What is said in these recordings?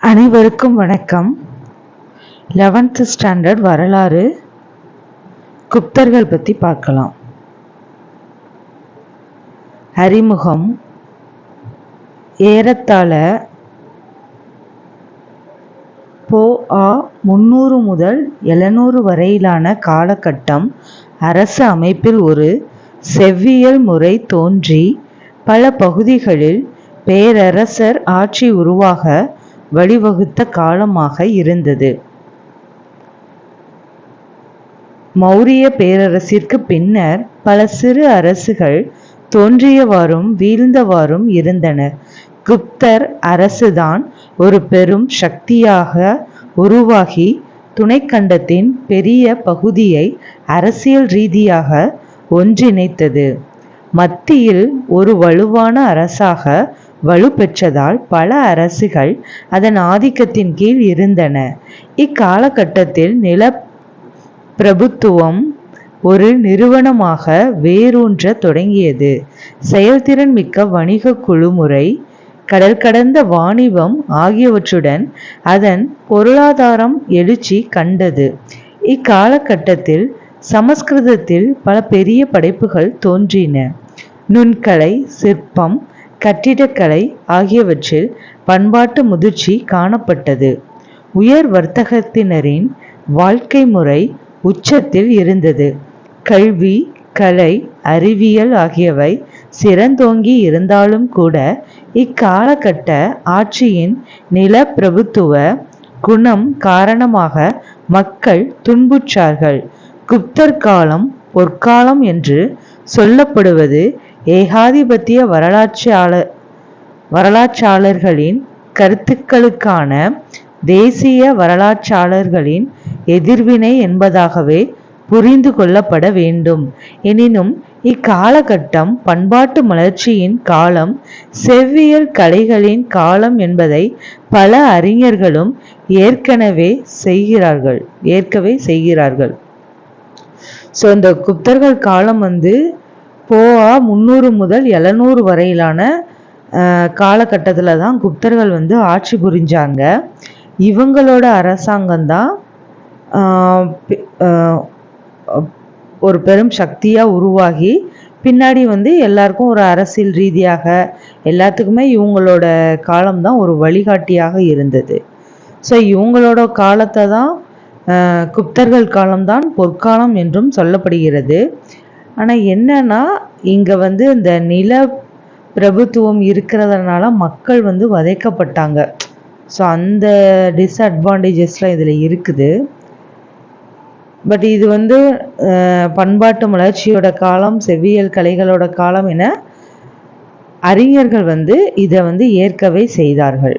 அனைவருக்கும் வணக்கம். 11th standard வரலாறு குப்தர்கள் பற்றி பார்க்கலாம். அறிமுகம். ஏறத்தாழ பொ.ஆ. 300 முதல் 700 வரையிலான காலகட்டம் அரசு அமைப்பில் ஒரு செவ்வியல் முறை தோன்றி பல பகுதிகளில் பேரரசர் ஆட்சி உருவாக வழிவகுத்த காலமாக இருந்தது. மௌரிய பேரரசிற்கு பின்னர் பல சிறு அரசுகள் தோன்றியவாறும் வீழ்ந்தவாறும் இருந்தன. குப்தர் அரசுதான் ஒரு பெரும் சக்தியாக உருவாகி துணைக்கண்டத்தின் பெரிய பகுதியை அரசியல் ரீதியாக ஒன்றிணைத்தது. மத்தியில் ஒரு வலுவான அரசாக வலுப்பெற்றதால் பல அரசுகள் அதன் ஆதிக்கத்தின் கீழ் இருந்தன. இக்காலகட்டத்தில் நில பிரபுத்துவம் ஒரு நிறுவனமாக வேரூன்ற தொடங்கியது. செயல்திறன் மிக்க வணிக குழுமுறை, கடல் கடந்த வாணிபம் ஆகியவற்றுடன் அதன் பொருளாதாரம் எழுச்சி கண்டது. இக்காலகட்டத்தில் சமஸ்கிருதத்தில் பல பெரிய படைப்புகள் தோன்றின. நுண்கலை, சிற்பம், கட்டிடக்கலை ஆகியவற்றில் பண்பாட்டு முதிர்ச்சி காணப்பட்டது. உயர் வர்த்தகத்தினரின் வாழ்க்கை முறை உச்சத்தில் இருந்தது. கல்வி, கலை, அறிவியல் ஆகியவை சிறந்தோங்கி இருந்தாலும் கூட இக்காலகட்ட ஆட்சியின் நில பிரபுத்துவ குணம் காரணமாக மக்கள் துன்புற்றார்கள். குப்தர் காலம் பொற்காலம் என்று சொல்லப்படுவது ஏகாதிபத்திய வரலாற்றாளர்களின் கருத்துக்களுக்கான தேசிய வரலாற்றாளர்களின் எதிர்வினை என்பதாகவே புரிந்து கொள்ளப்பட வேண்டும். எனினும் இக்காலகட்டம் பண்பாட்டு மலர்ச்சியின் காலம், செவ்வியல் கலைகளின் காலம் என்பதை பல அறிஞர்களும் ஏற்கவே செய்கிறார்கள். ஸோ இந்த குப்தர்கள் காலம் பொ.ஆ. 300 முதல் 700 வரையிலான காலகட்டத்தில் தான் குப்தர்கள் ஆட்சி புரிஞ்சாங்க. இவங்களோட அரசாங்கம்தான் ஒரு பெரும் சக்தியாக உருவாகி பின்னாடி எல்லாருக்கும் ஒரு அரசியல் ரீதியாக எல்லாத்துக்குமே இவங்களோட காலம்தான் ஒரு வழிகாட்டியாக இருந்தது. ஸோ இவங்களோட காலத்தை தான் குப்தர்கள் காலம்தான் பொற்காலம் என்றும் சொல்லப்படுகிறது. ஆனால் என்னன்னா இங்கே இந்த நில பிரபுத்துவம் இருக்கிறதுனால மக்கள் வதைக்கப்பட்டாங்க. ஸோ அந்த டிஸ்அட்வான்டேஜஸ்லாம் இதில் இருக்குது. பட் இது பண்பாட்டு மலர்ச்சியோட காலம், செவ்வியல் கலைகளோட காலம் என அறிஞர்கள் இதை ஏற்கவே செய்தார்கள்.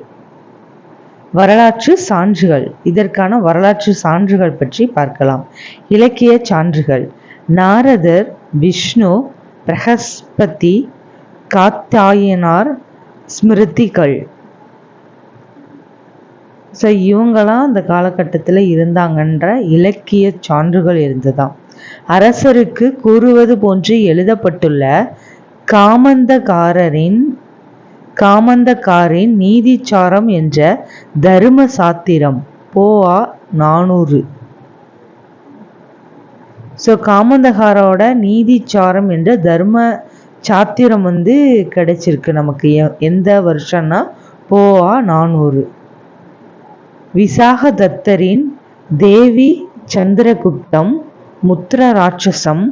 வரலாற்று சான்றுகள். இதற்கான வரலாற்று சான்றுகள் பற்றி பார்க்கலாம். இலக்கிய சான்றுகள். நாரதர், விஷ்ணு, பிரகஸ்பதி, காத்தாயனார் ஸ்மிருதிகள். ஸோ இவங்களாம் அந்த காலகட்டத்தில் இருந்தாங்கன்ற இலக்கிய சான்றுகள் இருந்துதான். அரசருக்கு கூறுவது போன்று எழுதப்பட்டுள்ள காமந்தகாரின் நீதிச்சாரம் என்ற தர்ம சாத்திரம் பொ.ஆ. 400. ஸோ காமந்தகாரோட நீதிச்சாரம் என்ற தர்ம சாத்திரம் கிடைச்சிருக்கு நமக்கு. எந்த வருஷம்னா பொ.ஆ. 400. விசாகதத்தரின் தேவி சந்திரகுப்தம், முத்திர ராட்சசம்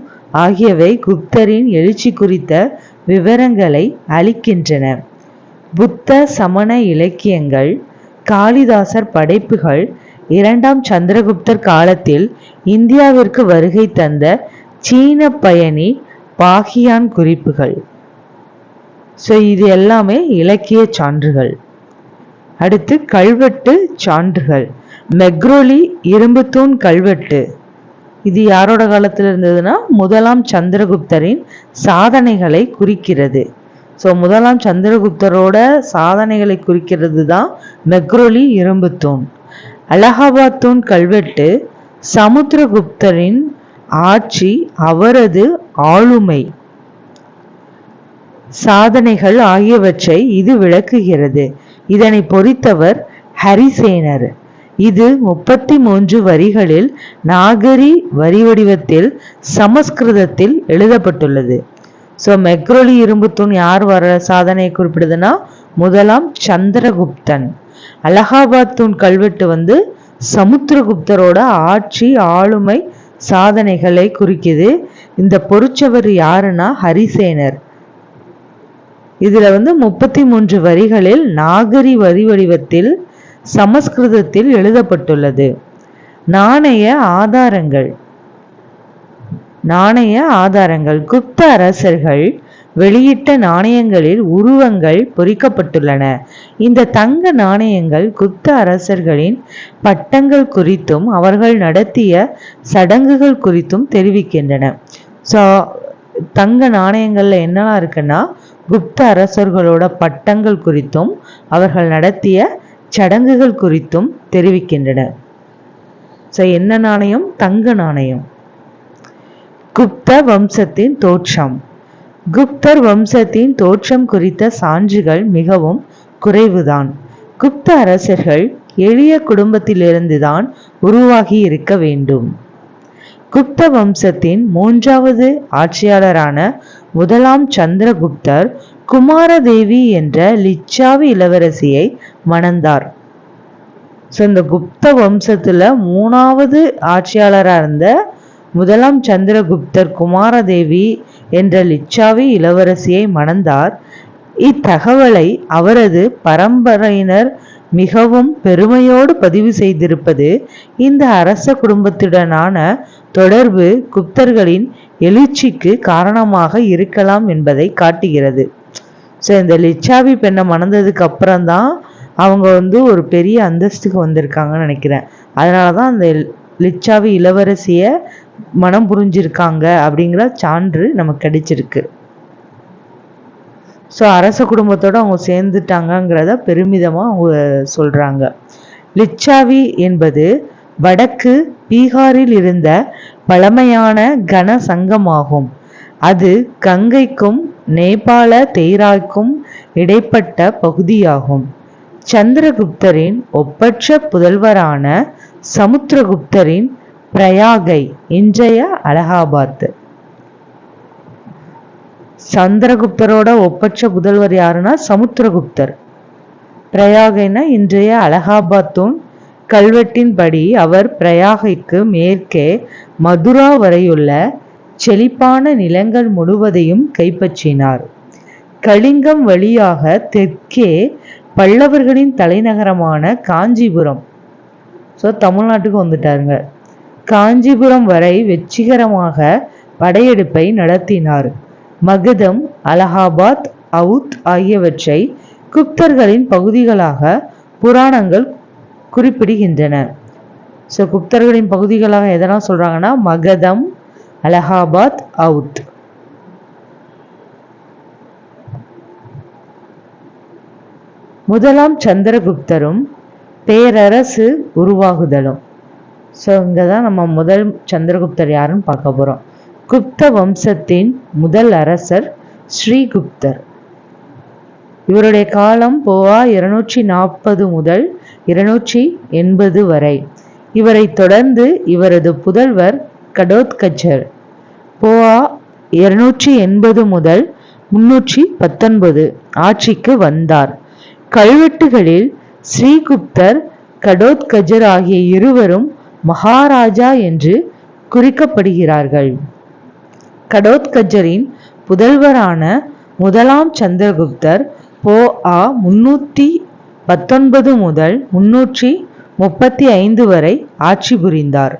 ஆகியவை குப்தரின் எழுச்சி குறித்த விவரங்களை அளிக்கின்றன. புத்த சமண இலக்கியங்கள். காளிதாசர் படைப்புகள். 2ஆம் சந்திரகுப்தர் காலத்தில் இந்தியாவிற்கு வருகை தந்த சீன பயணி பாகியான் குறிப்புகள். ஸோ இது எல்லாமே இலக்கிய சான்றுகள். அடுத்து கல்வெட்டு சான்றுகள். மெக்ரோலி இரும்புத்தூண் கல்வெட்டு. இது யாரோட காலத்தில் இருந்ததுன்னா 1ஆம் சந்திரகுப்தரின் சாதனைகளை குறிக்கிறது. ஸோ 1ஆம் சந்திரகுப்தரோட சாதனைகளை குறிக்கிறது தான் மெக்ரோலி இரும்புத்தூண். அலகாபாத் தூண் கல்வெட்டு சமுத்திரகுப்தரின் ஆட்சி, அவரது ஆளுமை, சாதனைகள் ஆகியவற்றை இது விளக்குகிறது. இதனை பொறித்தவர் ஹரிசேனர். இது 33 வரிகளில் நாகரி வரி வடிவத்தில் சமஸ்கிருதத்தில் எழுதப்பட்டுள்ளது. ஸோ மெக்ரோலி இரும்பு தூண் யார் சாதனையை குறிப்பிடுதுன்னா முதலாம் சந்திரகுப்தன். அலகாபாத் தூண் கல்வெட்டு சமுத்திரகுப்தரோட ஆட்சி ஆளுமை சாதனைகளை குறிக்குது. இந்த பொறிச்சவர் யாருன்னா ஹரிசேனர். இதுல 33 வரிகளில் நாகரி வரி வடிவத்தில் சமஸ்கிருதத்தில் எழுதப்பட்டுள்ளது. நாணய ஆதாரங்கள் குப்த அரசர்கள் வெளியிட்ட நாணயங்களில் உருவங்கள் பொறிக்கப்பட்டுள்ளன. இந்த தங்க நாணயங்கள் குப்த அரசர்களின் பட்டங்கள் குறித்தும் அவர்கள் நடத்திய சடங்குகள் குறித்தும் தெரிவிக்கின்றன. ஸோ தங்க நாணயங்கள்ல என்னெல்லாம் இருக்குன்னா குப்த அரசர்களோட பட்டங்கள் குறித்தும் அவர்கள் நடத்திய சடங்குகள் குறித்தும் தெரிவிக்கின்றன. ஸோ என்ன நாணயம்? தங்க நாணயம். குப்த வம்சத்தின் தோற்றம். குப்தர் வம்சத்தின் தோற்றம் குறித்த சான்றுகள் மிகவும் குறைவுதான். குப்த அரசர்கள் எளிய குடும்பத்திலிருந்துதான் உருவாகி இருக்க வேண்டும். குப்த வம்சத்தின் 3வது ஆட்சியாளரான முதலாம் சந்திரகுப்தர் குமாரதேவி என்ற லிச்சாவி இளவரசியை மணந்தார். ஸோ இந்த குப்த வம்சத்துல 3வது ஆட்சியாளராக இருந்த முதலாம் சந்திரகுப்தர் குமாரதேவி என்ற லிச்சாவி இளவரசியை மணந்தார். இத்தகவலை அவரது பரம்பரையினர் மிகவும் பெருமையோடு பதிவு செய்திருப்பது இந்த அரச குடும்பத்துடனான தொடர்பு குப்தர்களின் எழுச்சிக்கு காரணமாக இருக்கலாம் என்பதை காட்டுகிறது. ஸோ இந்த லிச்சாவி பெண்ணை மணந்ததுக்கு அப்புறம்தான் அவங்க ஒரு பெரிய அந்தஸ்துக்கு வந்திருக்காங்கன்னு நினைக்கிறேன். அதனால தான் அந்த லிச்சாவி இளவரசியை மனம் புரிஞ்சிருக்காங்க அப்படிங்கிற சான்று நமக்கு கிடைச்சிருக்கு. ஸோ அரச குடும்பத்தோடு அவங்க சேர்ந்துட்டாங்கங்கிறத பெருமிதமாக அவங்க சொல்கிறாங்க. லிச்சாவி என்பது வடக்கு பீகாரில் இருந்த பழமையான கன சங்கமாகும். அது கங்கைக்கும் நேபாள தெய்ராய்க்கும் இடைப்பட்ட பகுதியாகும். சந்திரகுப்தரின் ஒப்பற்ற புதல்வரான சமுத்திரகுப்தரின் பிரயாகை இன்றைய அலகாபாத். சந்திரகுப்தரோட ஒப்பற்ற புதல்வர் யாருன்னா சமுத்திரகுப்தர். பிரயாகைனா இன்றைய அலகாபாத் தூண் கல்வெட்டின்படி அவர் பிரயாகைக்கு மேற்கே மதுரா வரையுள்ள செழிப்பான நிலங்கள் முழுவதையும் கைப்பற்றினார். கலிங்கம் வழியாக தெற்கே பல்லவர்களின் தலைநகரமான காஞ்சிபுரம், ஸோ தமிழ்நாட்டுக்கு வந்துட்டாருங்க, காஞ்சிபுரம் வரை வெற்றிகரமாக படையெடுப்பை நடத்தினார். மகதம், அலகாபாத், அவுத் ஆகியவற்றை குப்தர்களின் பகுதிகளாக புராணங்கள் குறிப்பிடுகின்றன. ஸோ குப்தர்களின் பகுதிகளாக எதெல்லாம் சொல்றாங்கன்னா மகதம், அலகாபாத், அவுத். முதலாம் சந்திரகுப்தரும் பேரரசு உருவாகுதலும். ஸோ இங்கே தான் நம்ம முதல் சந்திரகுப்தர் யாருன்னு பார்க்க போகிறோம். குப்த வம்சத்தின் முதல் அரசர் ஸ்ரீகுப்தர். இவருடைய காலம் போவா 240 முதல் 280 வரை. இவரை தொடர்ந்து இவரது புதல்வர் கடோத்கச்சர் போவா 280 முதல் 319 ஆட்சிக்கு வந்தார். கல்வெட்டுகளில் ஸ்ரீகுப்தர் கடோத்கஜர் ஆகிய இருவரும் மகாராஜா என்று குறிக்கப்படுகிறார்கள். கடோத்கஜரின் புதல்வரான முதலாம் சந்திரகுப்தர் போஆ 319 முதல் 335 வரை ஆட்சி புரிந்தார்.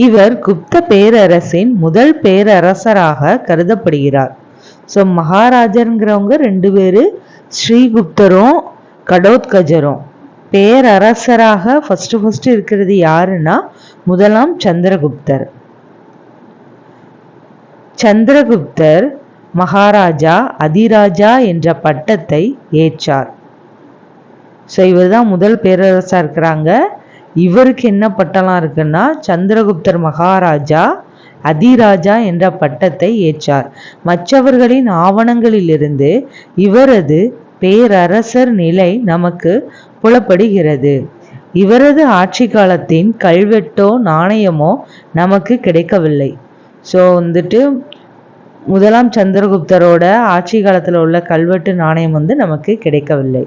இவர் குப்த பேரரசின் முதல் பேரரசராக கருதப்படுகிறார். ஸோ மகாராஜருங்கிறவங்க 2 பேரு, ஸ்ரீகுப்தரும் கடோத்கஜரும். பேரரசராக ஃபர்ஸ்ட் இருக்கிறது யாருன்னா முதலாம் சந்திரகுப்தர். சந்திரகுப்தர் மகாராஜா அதிராஜா என்ற பட்டத்தை ஏற்றார். ஸோ இவர் தான் முதல் பேரரசா இருக்கிறாங்க. இவருக்கு என்ன பட்டம்லாம் இருக்குன்னா சந்திரகுப்தர் மகாராஜா அதிராஜா என்ற பட்டத்தை ஏற்றார். மற்றவர்களின் ஆவணங்களிலிருந்து இவரது பேரரசர் நிலை நமக்கு புலப்படுகிறது. இவரது ஆட்சி காலத்தின் கல்வெட்டோ நாணயமோ நமக்கு கிடைக்கவில்லை. ஸோ வந்துட்டு முதலாம் சந்திரகுப்தரோட ஆட்சி காலத்தில் உள்ள கல்வெட்டு நாணயம் நமக்கு கிடைக்கவில்லை.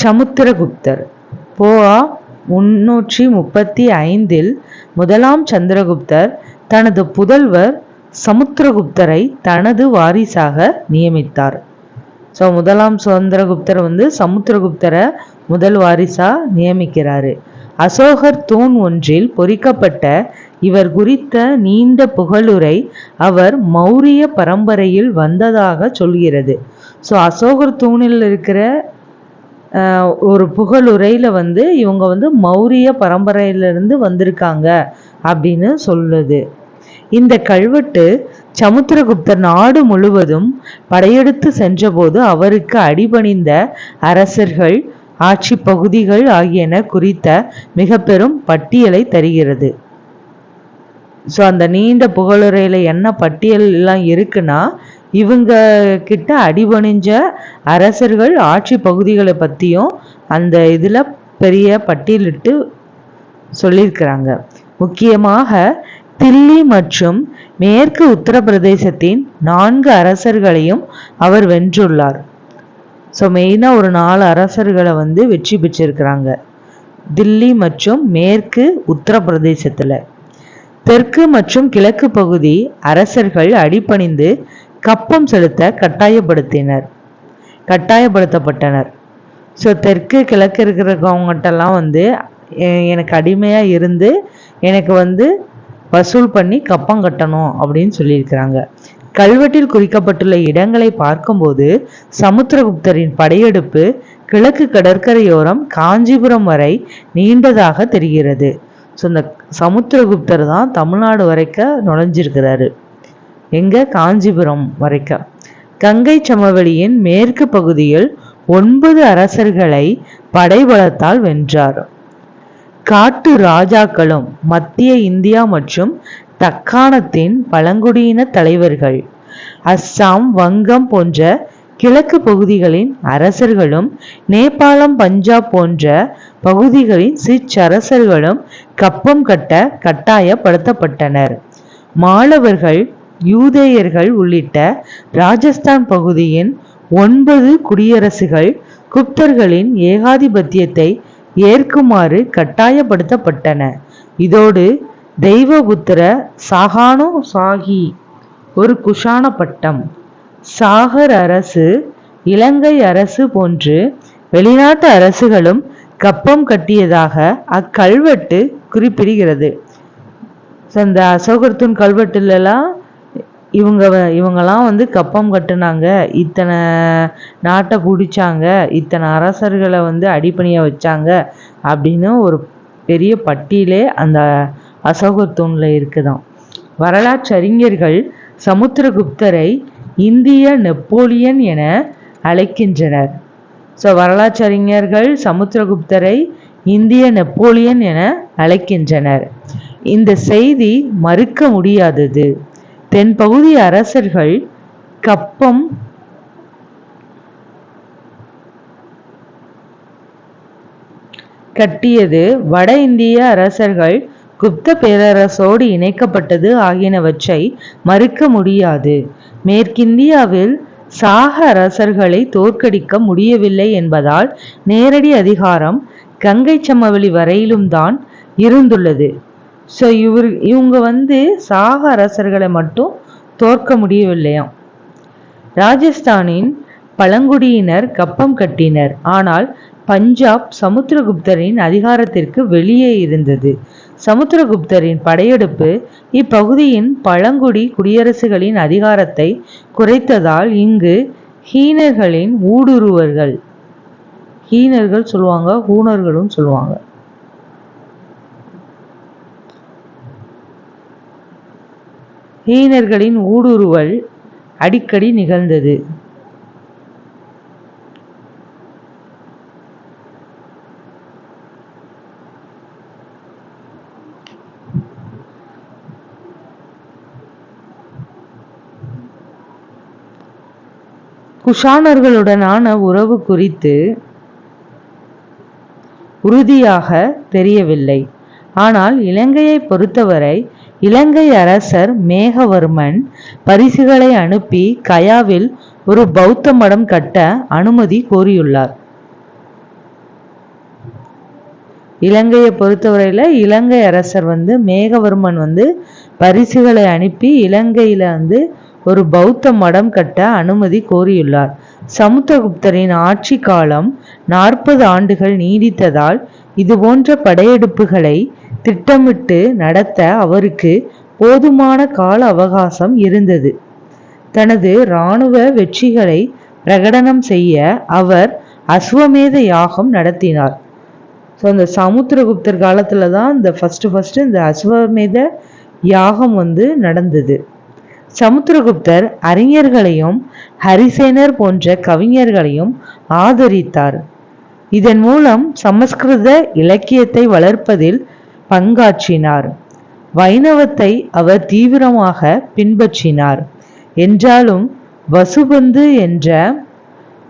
சமுத்திரகுப்தர் போஆ 335 முதலாம் சந்திரகுப்தர் தனது புதல்வர் சமுத்திரகுப்தரை தனது வாரிசாக நியமித்தார். ஸோ முதலாம் சந்திரகுப்தர் சமுத்திரகுப்தரை முதல் வாரிசா நியமிக்கிறாரு. அசோகர் தூண் ஒன்றில் பொறிக்கப்பட்ட இவர் குறித்த நீண்ட புகழுரை அவர் மௌரிய பரம்பரையில் வந்ததாக சொல்கிறது. ஸோ அசோகர் தூணில் இருக்கிற ஒரு புகழுரையில் இவங்க மௌரிய பரம்பரையிலிருந்து வந்திருக்காங்க அப்படின்னு சொல்லுது. இந்த கல்வெட்டு சமுத்திரகுப்தர் நாடு முழுவதும் படையெடுத்து சென்றபோது அவருக்கு அடிபணிந்த அரசர்கள், ஆட்சி பகுதிகள் ஆகியன குறித்த மிக பெரும் பட்டியலை தருகிறது. ஸோ அந்த நீண்ட புகழுரையில் என்ன பட்டியல் எல்லாம் இருக்குன்னா, இவங்க கிட்ட அடிபணிஞ்ச அரசர்கள், ஆட்சி பகுதிகளை பற்றியும் அந்த இதில் பெரிய பட்டியலிட்டு சொல்லியிருக்கிறாங்க. முக்கியமாக தில்லி மற்றும் மேற்கு உத்தரப்பிரதேசத்தின் 4 அரசர்களையும் அவர் வென்றுள்ளார். ஸோ மெயினாக ஒரு 4 அரசர்களை வெற்றி பெற்றிருக்கிறாங்க தில்லி மற்றும் மேற்கு உத்தரப்பிரதேசத்தில். தெற்கு மற்றும் கிழக்கு பகுதி அரசர்கள் அடிபணிந்து கப்பம் செலுத்த கட்டாயப்படுத்தப்பட்டனர். ஸோ தெற்கு கிழக்கு இருக்கிறவங்ககிட்டலாம் எனக்கு அடிமையாக இருந்து எனக்கு வசூல் பண்ணி கப்பம் கட்டணும் அப்படின்னு சொல்லியிருக்கிறாங்க. கல்வெட்டில் குறிக்கப்பட்டுள்ள இடங்களை பார்க்கும்போது சமுத்திரகுப்தரின் படையெடுப்பு கிழக்கு கடற்கரையோரம் காஞ்சிபுரம் வரை நீண்டதாக தெரிகிறது. ஸோ இந்த சமுத்திரகுப்தர் தான் தமிழ்நாடு வரைக்கும் நுழைஞ்சிருக்கிறாரு. எங்க? காஞ்சிபுரம் வரைக்கும். கங்கை சமவெளியின் மேற்கு பகுதியில் 9 அரசர்களை படைபலத்தால் வென்றார். காட்டு ராஜாக்களும் மத்திய இந்தியா மற்றும் தக்காணத்தின் பழங்குடியின தலைவர்கள், அஸ்ஸாம், வங்கம் போன்ற கிழக்கு பகுதிகளின் அரசர்களும், நேபாளம், பஞ்சாப் போன்ற பகுதிகளின் சிற்றரசர்களும் கப்பம் கட்ட கட்டாயப்படுத்தப்பட்டனர். மாளவர்கள், யூதேயர்கள் உள்ளிட்ட ராஜஸ்தான் பகுதியின் 9 குடியரசுகள் குப்தர்களின் ஏகாதிபத்தியத்தை ஏற்குமாறு கட்டாயப்படுத்தப்பட்டன. இதோடு தெய்வபுத்திர சாகானு சாகி ஒரு குஷான பட்டம், சாகர் அரசு, இலங்கை அரசு போன்று வெளிநாட்டு அரசுகளும் கப்பம் கட்டியதாக அக்கல்வெட்டு குறிப்பிடுகிறது. இந்த அசோகர்தூன் கல்வெட்டுலாம் இவங்கெல்லாம் கப்பம் கட்டுனாங்க, இத்தனை நாட்டை பிடிச்சாங்க, இத்தனை அரசர்களை அடிப்பணிய வச்சாங்க அப்படின்னு ஒரு பெரிய பட்டியலே அந்த அசோகர்தூணில் இருக்குதான். வரலாற்றறிஞர்கள் சமுத்திரகுப்தரை இந்திய நெப்போலியன் என அழைக்கின்றனர். ஸோ வரலாற்றறிஞர்கள் சமுத்திரகுப்தரை இந்திய நெப்போலியன் என அழைக்கின்றனர். இந்த செய்தி மறுக்க முடியாதது. தென்பகுதி அரசர்கள் கப்பம் கட்டியது, வட இந்திய அரசர்கள் குப்த பேரரசோடு இணைக்கப்பட்டது ஆகியனவற்றை மறுக்க முடியாது. மேற்கிந்தியாவில் சாக அரசர்களை தோற்கடிக்க முடியவில்லை என்பதால் நேரடி அதிகாரம் கங்கை சமவெளி வரையிலும் தான் இருந்துள்ளது. ஸோ இவங்க சாக அரசர்களை மட்டும் தோற்க முடியவில்லையாம். ராஜஸ்தானின் பழங்குடியினர் கப்பம் கட்டினர். ஆனால் பஞ்சாப் சமுத்திரகுப்தரின் அதிகாரத்திற்கு வெளியே இருந்தது. சமுத்திரகுப்தரின் படையெடுப்பு இப்பகுதியின் பழங்குடி குடியரசுகளின் அதிகாரத்தை குறைத்ததால் இங்கு ஹீனர்களும் சொல்லுவாங்க ஹீனர்களின் ஊடுருவல் அடிக்கடி நிகழ்ந்தது. குஷானர்களுடனான உறவு குறித்து உறுதியாக தெரியவில்லை. ஆனால் இலங்கையை பொறுத்தவரை இலங்கை அரசர் மேகவர்மன் பரிசுகளை அனுப்பி கயாவில் ஒரு பௌத்த மடம் கட்ட அனுமதி கோரியுள்ளார். இலங்கையை பொறுத்தவரையில இலங்கை அரசர் மேகவர்மன் பரிசுகளை அனுப்பி இலங்கையில ஒரு பௌத்த மடம் கட்ட அனுமதி கோரியுள்ளார். சமுத்திரகுப்தரின் ஆட்சி காலம் 40 ஆண்டுகள் நீடித்ததால் இதுபோன்ற படையெடுப்புகளை திட்டமிட்டு நடத்த அவருக்கு போதுமான கால அவகாசம் இருந்தது. தனது இராணுவ வெற்றிகளை பிரகடனம் செய்ய அவர் அஸ்வமேத யாகம் நடத்தினார். ஸோ அந்த சமுத்திரகுப்தர் காலத்துல தான் இந்த ஃபர்ஸ்ட் இந்த அஸ்வமேத யாகம் நடந்தது. சமுத்திரகுப்தர் அறிஞர்களையும் ஹரிசேனர் போன்ற கவிஞர்களையும் ஆதரித்தார். இதன் மூலம் சமஸ்கிருத இலக்கியத்தை வளர்ப்பதில் பங்காற்றினார். வைணவத்தை அவர் தீவிரமாக பின்பற்றினார். என்றாலும் வசுபந்து என்ற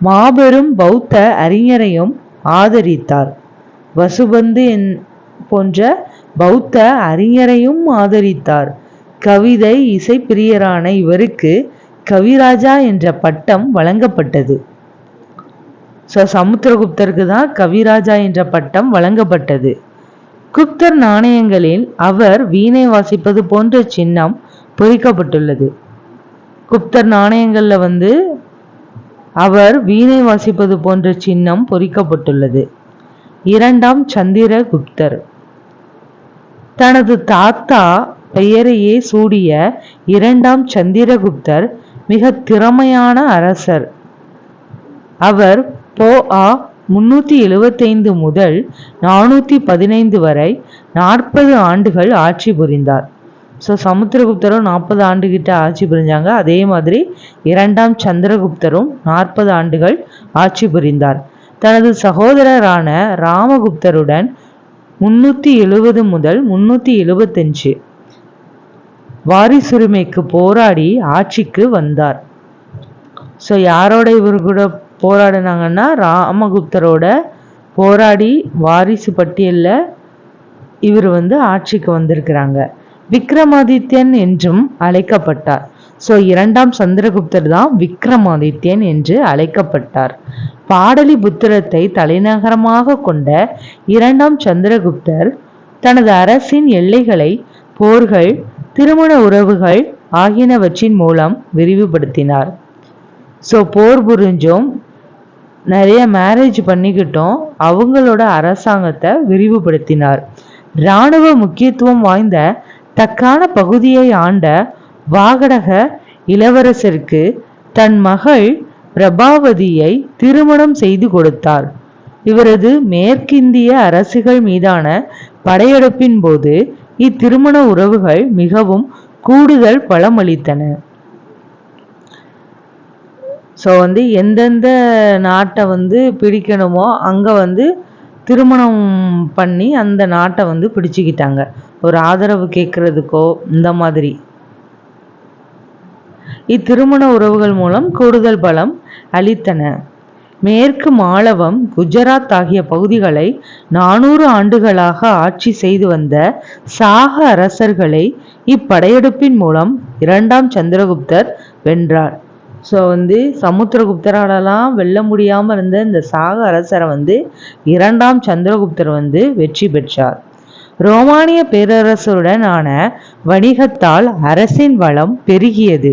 மாபெரும் பௌத்த அறிஞரையும் ஆதரித்தார். வசுபந்து போன்ற பௌத்த அறிஞரையும் ஆதரித்தார். கவிதை இசை பிரியரான இவருக்கு கவிராஜா என்ற பட்டம் வழங்கப்பட்டது. ஸோ சமுத்திரகுப்தருக்கு தான் கவிராஜா என்ற பட்டம் வழங்கப்பட்டது. குப்தர் நாணயங்களில் அவர் வீணை வாசிப்பது போன்ற சின்னம் பொறிக்கப்பட்டுள்ளது. குப்தர் நாணயங்கள்ல அவர் வீணை வாசிப்பது போன்ற சின்னம் பொறிக்கப்பட்டுள்ளது. 2ஆம் சந்திரகுப்தர் தனது தாத்தா பெயரையே சூடிய 2ஆம் சந்திரகுப்தர் மிக திறமையான அரசர். அவர் பொ.ஆ. 375 முதல் 415 வரை 40 ஆண்டுகள் ஆட்சி புரிந்தார். ஸோ சமுத்திரகுப்தரும் 40 ஆண்டுகிட்ட ஆட்சி புரிஞ்சாங்க. அதே மாதிரி 2ஆம் சந்திரகுப்தரும் 40 ஆண்டுகள் ஆட்சி புரிந்தார். தனது சகோதரரான ராமகுப்தருடன் 370 முதல் 375 வாரிசுரிமைக்கு போராடி ஆட்சிக்கு வந்தார். ஸோ யாரோட இவர் கூட போராடினாங்கன்னா ராமகுப்தரோட போராடி வாரிசு பட்டியலில் இவர் ஆட்சிக்கு வந்திருக்கிறாங்க. விக்ரமாதித்யன் என்றும் அழைக்கப்பட்டார். ஸோ 2ஆம் சந்திரகுப்தர் தான் விக்ரமாதித்யன் என்று அழைக்கப்பட்டார். பாடலிபுத்திரத்தை தலைநகரமாக கொண்ட 2ஆம் சந்திரகுப்தர் தனது அரசின் எல்லைகளை போர்கள், திருமண உறவுகள் ஆகியனவற்றின் மூலம் விரிவுபடுத்தினார். ஸோ போர் புரிஞ்சும் நிறைய மேரேஜ் பண்ணிக்கிட்டோம் அவங்களோட அரசாங்கத்தை விரிவுபடுத்தினார். இராணுவ முக்கியத்துவம் வாய்ந்த தக்கான பகுதியை ஆண்ட வாகடக இளவரசருக்கு தன் மகள் பிரபாவதியை திருமணம் செய்து கொடுத்தார். இவரது மேற்கிந்திய அரசுகள் மீதான படையெடுப்பின் போது இத்திருமண உறவுகள் மிகவும் கூடுதல் பலமளித்தன. ஸோ எந்தெந்த நாட்டை பிடிக்கணுமோ அங்கே திருமணம் பண்ணி அந்த நாட்டை பிடிச்சிக்கிட்டாங்க. ஒரு ஆதரவு கேட்கறதுக்கோ இந்த மாதிரி. இத்திருமண உறவுகள் மூலம் கூடுதல் பலம் அளித்தன. மேற்கு மாளவம், குஜராத் ஆகிய பகுதிகளை 400 ஆண்டுகளாக ஆட்சி செய்து வந்த சாக அரசர்களை இப்படையெடுப்பின் மூலம் 2ஆம் சந்திரகுப்தர் வென்றார். ஸோ சமுத்திரகுப்தராலலாம் வெல்ல முடியாமல் இருந்த இந்த சாக அரசரை 2ஆம் சந்திரகுப்தர் வெற்றி பெற்றார். ரோமானிய பேரரசுடனான வணிகத்தால் அரசின் வளம் பெருகியது.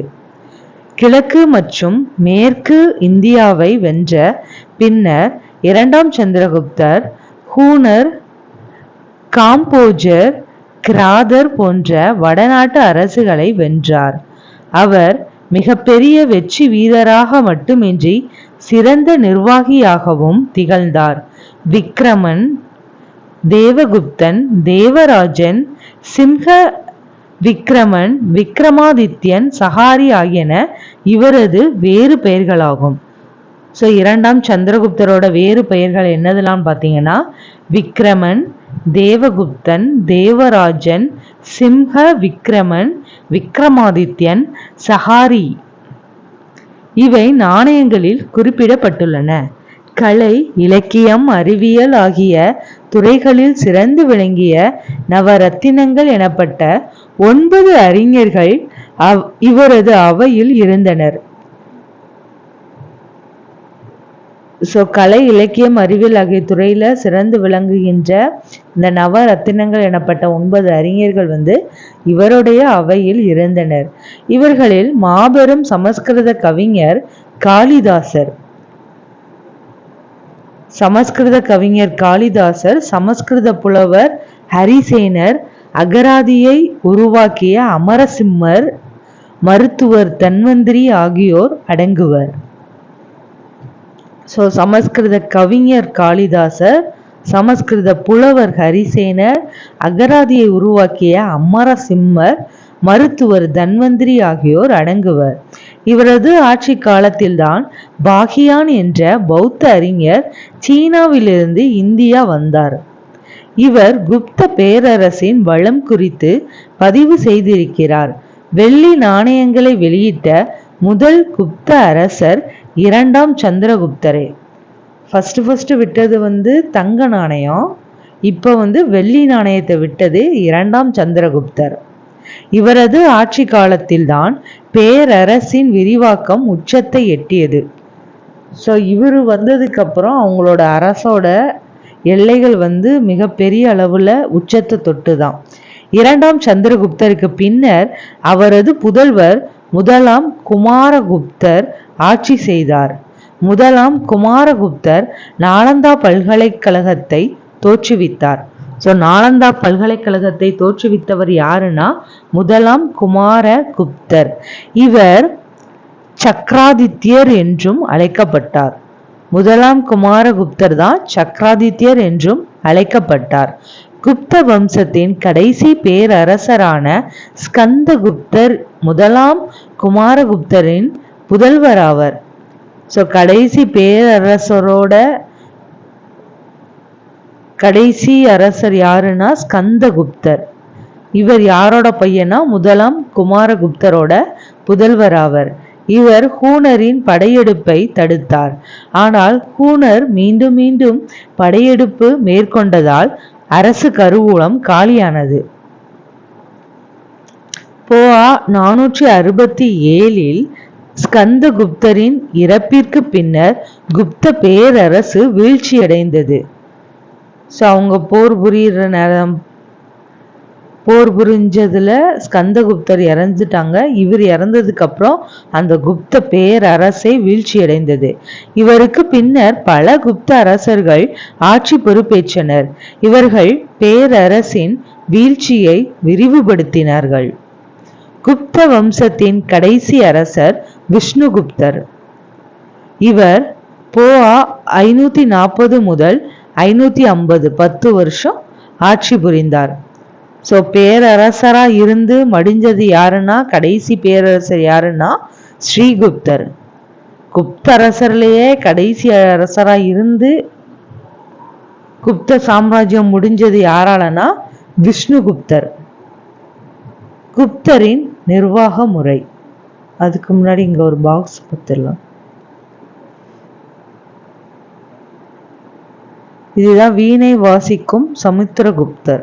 கிழக்கு மற்றும் மேற்கு இந்தியாவை வென்ற பின்னர் 2ஆம் சந்திரகுப்தர் ஹூனர், காம்போஜர், கிராதர் போன்ற வடநாட்டு அரசுகளை வென்றார். அவர் மிகப்பெரிய வெற்றி வீரராக மட்டுமின்றி சிறந்த நிர்வாகியாகவும் திகழ்ந்தார். விக்ரமன், தேவகுப்தன், தேவராஜன், சிம்ஹ விக்ரமன், விக்ரமாதித்யன், சஹாரி ஆகியன இவரது வேறு பெயர்களாகும். ஸோ 2ஆம் சந்திரகுப்தரோட வேறு பெயர்கள் என்னதெல்லாம் பார்த்தீங்கன்னா விக்ரமன், தேவகுப்தன், தேவராஜன், சிம்ஹ விக்ரமன், விக்ரமாதித்யன், சஹாரி. இவை நாணயங்களில் குறிப்பிடப்பட்டுள்ளன. கலை, இலக்கியம், அறிவியல் ஆகிய துறைகளில் சிறந்து விளங்கிய நவரத்தினங்கள் எனப்பட்ட 9 அறிஞர்கள் இவரது அவையில் இருந்தனர். கலை, இலக்கியம், அறிவியல் ஆகிய துறையில சிறந்து விளங்குகின்ற இந்த நவரத்தினங்கள் எனப்பட்ட 9 அறிஞர்கள் இவருடைய அவையில் இருந்தனர். இவர்களில் மாபெரும் சமஸ்கிருத கவிஞர் காளிதாசர், சமஸ்கிருத புலவர் ஹரிசேனர், அகராதியை உருவாக்கிய அமரசிம்மர், மருத்துவர் தன்வந்திரி ஆகியோர் அடங்குவர். சமஸ்கிருத கவிஞர் காளிதாசர், சமஸ்கிருத புலவர் ஹரிசேனர், அகராதியை உருவாக்கிய அமரசிம்மர், மருத்துவர் தன்வந்திரி ஆகியோர் அடங்குவர். இவரது ஆட்சி காலத்தில்தான் பாகியான் என்ற பௌத்த அறிஞர் சீனாவிலிருந்து இந்தியா வந்தார். இவர் குப்த பேரரசின் வளம் குறித்து பதிவு செய்திருக்கிறார். வெள்ளி நாணயங்களை வெளியிட்ட முதல் குப்த அரசர் 2ஆம் சந்திரகுப்தரே. ஃபர்ஸ்ட் விட்டது தங்க நாணயம், இப்போ வெள்ளி நாணயத்தை விட்டது 2ஆம் சந்திரகுப்தர். இவரது ஆட்சி காலத்தில்தான் பேரரசின் விரிவாக்கம் உச்சத்தை எட்டியது. இவர் வந்ததுக்கு அப்புறம் அவங்களோட அரசோட எல்லைகள் மிகப்பெரிய அளவுல உச்சத்தை தொட்டுதான். 2ஆம் சந்திரகுப்தருக்கு பின்னர் அவரது புதல்வர் 1ஆம் குமாரகுப்தர் ஆட்சி செய்தார். 1ஆம் குமாரகுப்தர் நாலந்தா பல்கலைக்கழகத்தை தோற்றுவித்தார். நாலந்தா பல்கலைக்கழகத்தை தோற்றுவித்தவர் யாருன்னா 1ஆம் குமாரகுப்தர். இவர் சக்ராதித்யர் என்றும் அழைக்கப்பட்டார். 1ஆம் குமாரகுப்தர் தான் சக்ராதித்யர் என்றும் அழைக்கப்பட்டார். குப்த வம்சத்தின் கடைசி பேரரசரான ஸ்கந்தகுப்தர் 1ஆம் குமாரகுப்தரின் புதல்வராவர். கடைசி பேரரசரோட கடைசி அரசர் யாருன்னா ஸ்கந்தகுப்தர். இவர் யாரோட பையனா 1ஆம் குமாரகுப்தரோட புதல்வராவர். இவர் ஹூனரின் படையெடுப்பை தடுத்தார். ஆனால் ஹூனர் மீண்டும் மீண்டும் படையெடுப்பு மேற்கொண்டதால் அரசு கருவூலம் காலியானது. போஆ 467 ஸ்கந்தகுப்தரின் இறப்பிற்கு பின்னர் குப்த பேரரசு வீழ்ச்சியடைந்தது. அவங்க போர் புரிஞ்சதுல ஸ்கந்தகுப்தர் இறந்துட்டாங்க. இவர் இறந்ததுக்கு அப்புறம் அந்த குப்த பேரரசை வீழ்ச்சியடைந்தது. இவருக்கு பின்னர் பல குப்த அரசர்கள் ஆட்சி பொறுப்பேற்றனர். இவர்கள் பேரரசின் வீழ்ச்சியை விரிவுபடுத்தினார்கள். குப்த வம்சத்தின் கடைசி அரசர் விஷ்ணுகுப்தர். இவர் போஆ 540 முதல் 550 10 வருஷம் ஆட்சி புரிந்தார். பேரரசரா இருந்து மடிஞ்சது யாருன்னா, கடைசி பேரரசர் யாருன்னா ஸ்ரீகுப்தர். குப்த அரசர்லயே கடைசி அரசரா இருந்து குப்த சாம்ராஜ்யம் முடிஞ்சது யாராலனா விஷ்ணுகுப்தர். குப்தரின் நிர்வாக முறை. அதுக்கு முன்னாடி இங்க ஒரு பாக்ஸ் பார்த்துடலாம். இதுதான் வீணை வாசிக்கும் சமுத்திரகுப்தர்.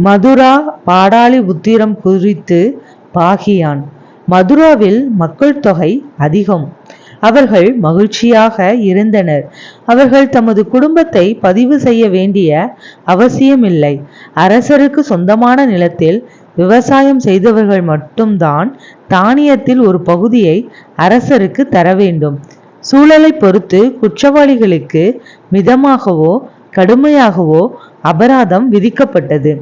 மதுரா பாடாலிபுத்திரம் குறித்து பாகியான். மதுராவில் மக்கள் தொகை அதிகம். அவர்கள் மகிழ்ச்சியாக இருந்தனர். அவர்கள் தமது குடும்பத்தை பதிவு செய்ய வேண்டிய அவசியமில்லை. அரசருக்கு சொந்தமான நிலத்தில் விவசாயம் செய்தவர்கள் மட்டும்தான் தானியத்தில் ஒரு பகுதியை அரசருக்கு தர வேண்டும். சூழலை பொறுத்து குற்றவாளிகளுக்கு மிதமாகவோ கடுமையாகவோ அபராதம் விதிக்கப்பட்டது.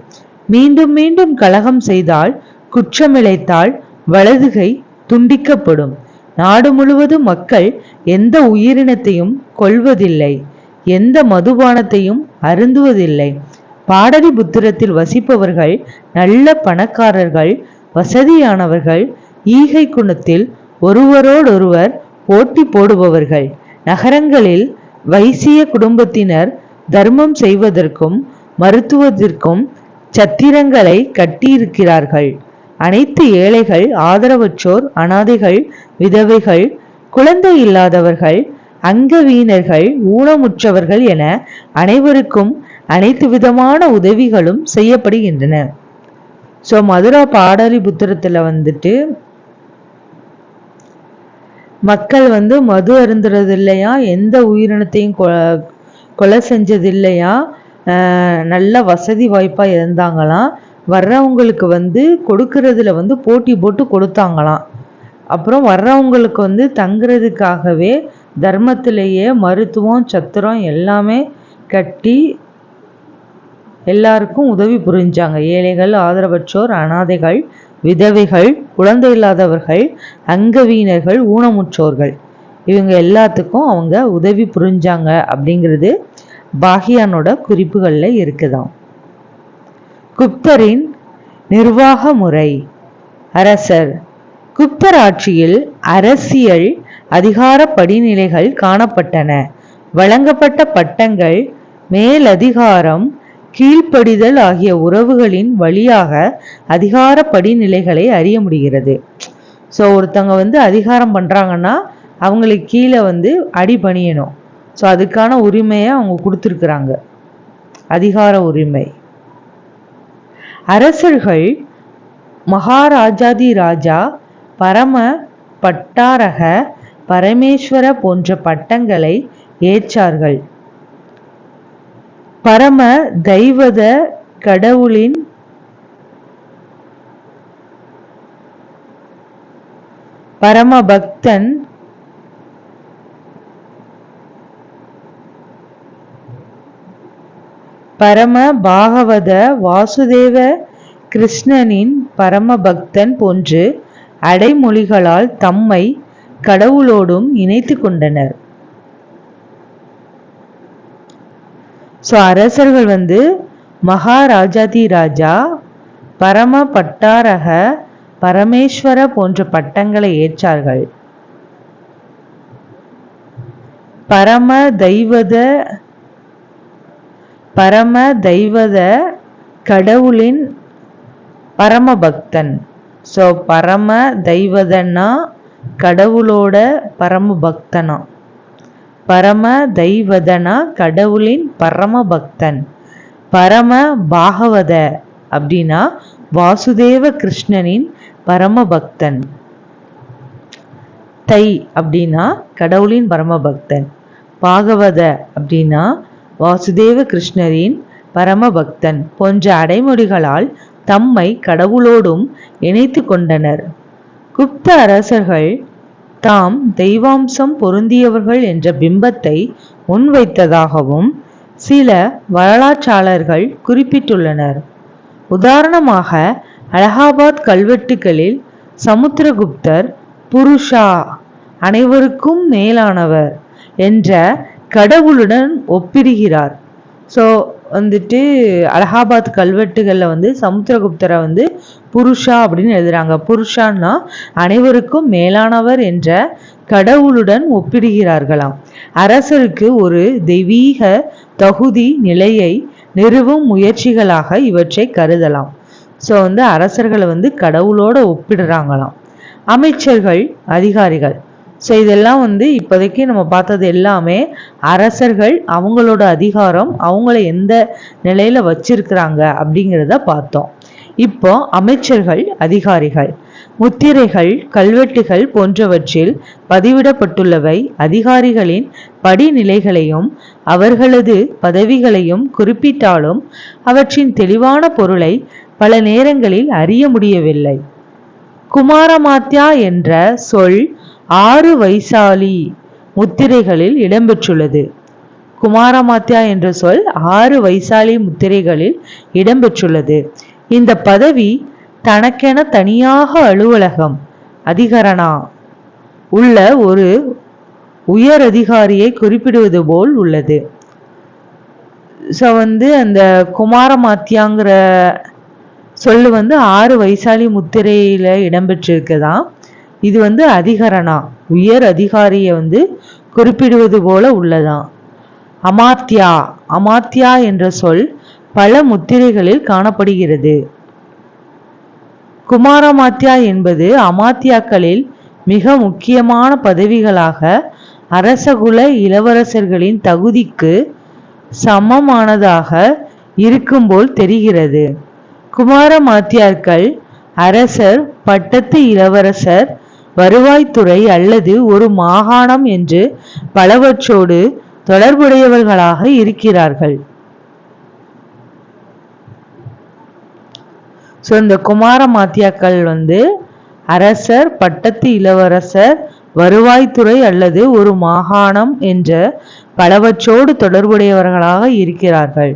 மீண்டும் மீண்டும் கலகம் செய்தால், குற்றமிழைத்தால் வலதுகை துண்டிக்கப்படும். நாடு முழுவதும் மக்கள் எந்த உயிரினத்தையும் கொல்வதில்லை, எந்த மதுபானத்தையும் அருந்துவதில்லை. பாடலிபுத்திரத்தில் வசிப்பவர்கள் நல்ல பணக்காரர்கள், வசதியானவர்கள், ஈகை குணத்தில் ஒருவரோடொருவர் போட்டி போடுபவர்கள். நகரங்களில் வைசிய குடும்பத்தினர் தர்மம் செய்வதற்கும் மருத்துவத்திற்கும் சத்திரங்களை கட்டியிருக்கிறார்கள். அனைத்து ஏழைகள், ஆதரவற்றோர், அனாதைகள், விதவைகள், குழந்தை இல்லாதவர்கள், அங்கவீனர்கள், ஊனமுற்றவர்கள் என அனைவருக்கும் அனைத்து விதமான உதவிகளும் செய்யப்படுகின்றன. ஸோ மதுரா பாடலிபுத்திரத்தில் வந்துட்டு மக்கள் மது அருந்துறது இல்லையா, எந்த உயிரினத்தையும் கொலை செஞ்சது இல்லையா, நல்ல வசதி வாய்ப்பாக இருந்தாங்களாம். வர்றவங்களுக்கு கொடுக்கறதுல போட்டி போட்டு கொடுத்தாங்களாம். அப்புறம் வர்றவங்களுக்கு தங்குறதுக்காகவே தர்மத்திலேயே மருத்துவம், சத்திரம் எல்லாமே கட்டி எல்லாருக்கும் உதவி புரிஞ்சாங்க. ஏழைகள், ஆதரவற்றோர், அனாதைகள், விதவைகள், குழந்தை இல்லாதவர்கள், அங்கவீனர்கள், ஊனமுற்றோர்கள் இவங்க எல்லாத்துக்கும் அவங்க உதவி புரிஞ்சாங்க அப்படிங்கிறது பாகியானோட குறிப்புகளில் இருக்குதாம். குப்தரின் நிர்வாக முறை. அரசர். குப்தர் ஆட்சியில் அரசியல் அதிகார படிநிலைகள் காணப்பட்டன. வழங்கப்பட்ட பட்டங்கள், மேலதிகாரம், கீழ்ப்படிதல் ஆகிய உறவுகளின் வழியாக அதிகார படிநிலைகளை அறிய முடிகிறது. ஸோ ஒருத்தவங்க அதிகாரம் பண்ணுறாங்கன்னா அவங்களுக்கு கீழே அடி பணியணும். ஸோ அதுக்கான உரிமையை அவங்க கொடுத்துருக்குறாங்க, அதிகார உரிமை. அரசர்கள் மகாராஜாதி ராஜா, பரம பட்டாரக, பரமேஸ்வர போன்ற பட்டங்களை ஏற்றார்கள். பரம தெய்வத கடவுளின் பரமபக்தன், பரம பாகவத வாசுதேவ கிருஷ்ணனின் பரமபக்தன் போன்று அடைமொழிகளால் தம்மை கடவுளோடும் இணைத்து கொண்டனர். ஸோ அரசர்கள் மகாராஜாதி ராஜா, பரம பட்டாரக, பரமேஸ்வர போன்ற பட்டங்களை ஏற்றார்கள். பரம தெய்வத கடவுளின் பரமபக்தன். ஸோ பரம தெய்வதனா கடவுளோட பரமபக்தனா, பரம தெய்வதனா கடவுளின் பரமபக்தன். பரம பாகவத அப்படின்னா வாசுதேவ கிருஷ்ணனின் பரமபக்தன். தை அப்படின்னா கடவுளின் பரமபக்தன். பாகவத அப்படின்னா வாசுதேவ கிருஷ்ணரின் பரமபக்தன் போன்ற அடைமொழிகளால் தம்மை கடவுளோடும் இணைத்து கொண்டனர். குப்த அரசர்கள் தாம் தெய்வாம்சம் பொருந்தியவர்கள் என்ற பிம்பத்தை முன்வைத்ததாகவும் சில வரலாற்றாளர்கள் குறிப்பிட்டுள்ளனர். உதாரணமாக அலகாபாத் கல்வெட்டுகளில் சமுத்திரகுப்தர் புருஷா, அனைவருக்கும் மேலானவர் என்ற கடவுளுடன் ஒப்பிடுகிறார். ஸோ அலகாபாத் கல்வெட்டுகளில் சமுத்திரகுப்தரை புருஷா அப்படின்னு எழுதுறாங்க. புருஷான்னா அனைவருக்கும் மேலானவர் என்ற கடவுளுடன் ஒப்பிடுகிறார்களாம். அரசருக்கு ஒரு தெய்வீக தகுதி நிலையை நிறுவும் முயற்சிகளாக இவற்றை கருதலாம். ஸோ அரசர்களை கடவுளோட ஒப்பிடுறாங்களாம். அமைச்சர்கள், அதிகாரிகள். ஸோ இதெல்லாம் இப்போதைக்கு நம்ம பார்த்தது எல்லாமே அரசர்கள் அவங்களோட அதிகாரம், அவங்கள எந்த நிலையில வச்சிருக்கிறாங்க அப்படிங்கிறத பார்த்தோம். இப்போ அமைச்சர்கள், அதிகாரிகள். முத்திரைகள், கல்வெட்டுகள் போன்றவற்றில் பதிவிடப்பட்டுள்ளவை அதிகாரிகளின் படிநிலைகளையும் அவர்களது பதவிகளையும் குறிப்பிட்டாலும் அவற்றின் தெளிவான பொருளை பல நேரங்களில் அறிய முடியவில்லை. குமாரமாத்யா என்ற சொல் 6 வைசாலி முத்திரைகளில் இடம்பெற்றுள்ளது. குமாரமாத்யா என்ற சொல் 6 வைசாலி முத்திரைகளில் இடம்பெற்றுள்ளது. இந்த பதவி தனக்கென தனியாக அலுவலகம், அதிகரணா உள்ள ஒரு உயர் அதிகாரியை குறிப்பிடுவது போல் உள்ளது. ஸோ அந்த குமாரமாத்யாங்கிற சொல்லு 6 வைசாலி முத்திரையில இடம்பெற்றிருக்குதான். இது அதிகரணா, உயர் அதிகாரியை குறிப்பிடுவது போல உள்ளதாம். அமாத்யா, அமாத்யா என்ற சொல் பல முத்திரைகளில் காணப்படுகிறது. குமாரமாத்யா என்பது அமாத்தியாக்களில் மிக முக்கியமான பதவிகளாக அரசகுல இளவரசர்களின் தகுதிக்கு சமமானதாக இருக்கும்போல் தெரிகிறது. குமாரமாத்தியார்கள் அரசர், பட்டத்து இளவரசர், வருவாய்த்துறை அல்லது ஒரு மாகாணம் என்று பலவற்றோடு தொடர்புடையவர்களாக இருக்கிறார்கள். இந்த குமாரமாத்தியாக்கள் அரசர், பட்டத்து இளவரசர், வருவாய்த்துறை அல்லது ஒரு மாகாணம் என்ற பலவற்றோடு தொடர்புடையவர்களாக இருக்கிறார்கள்.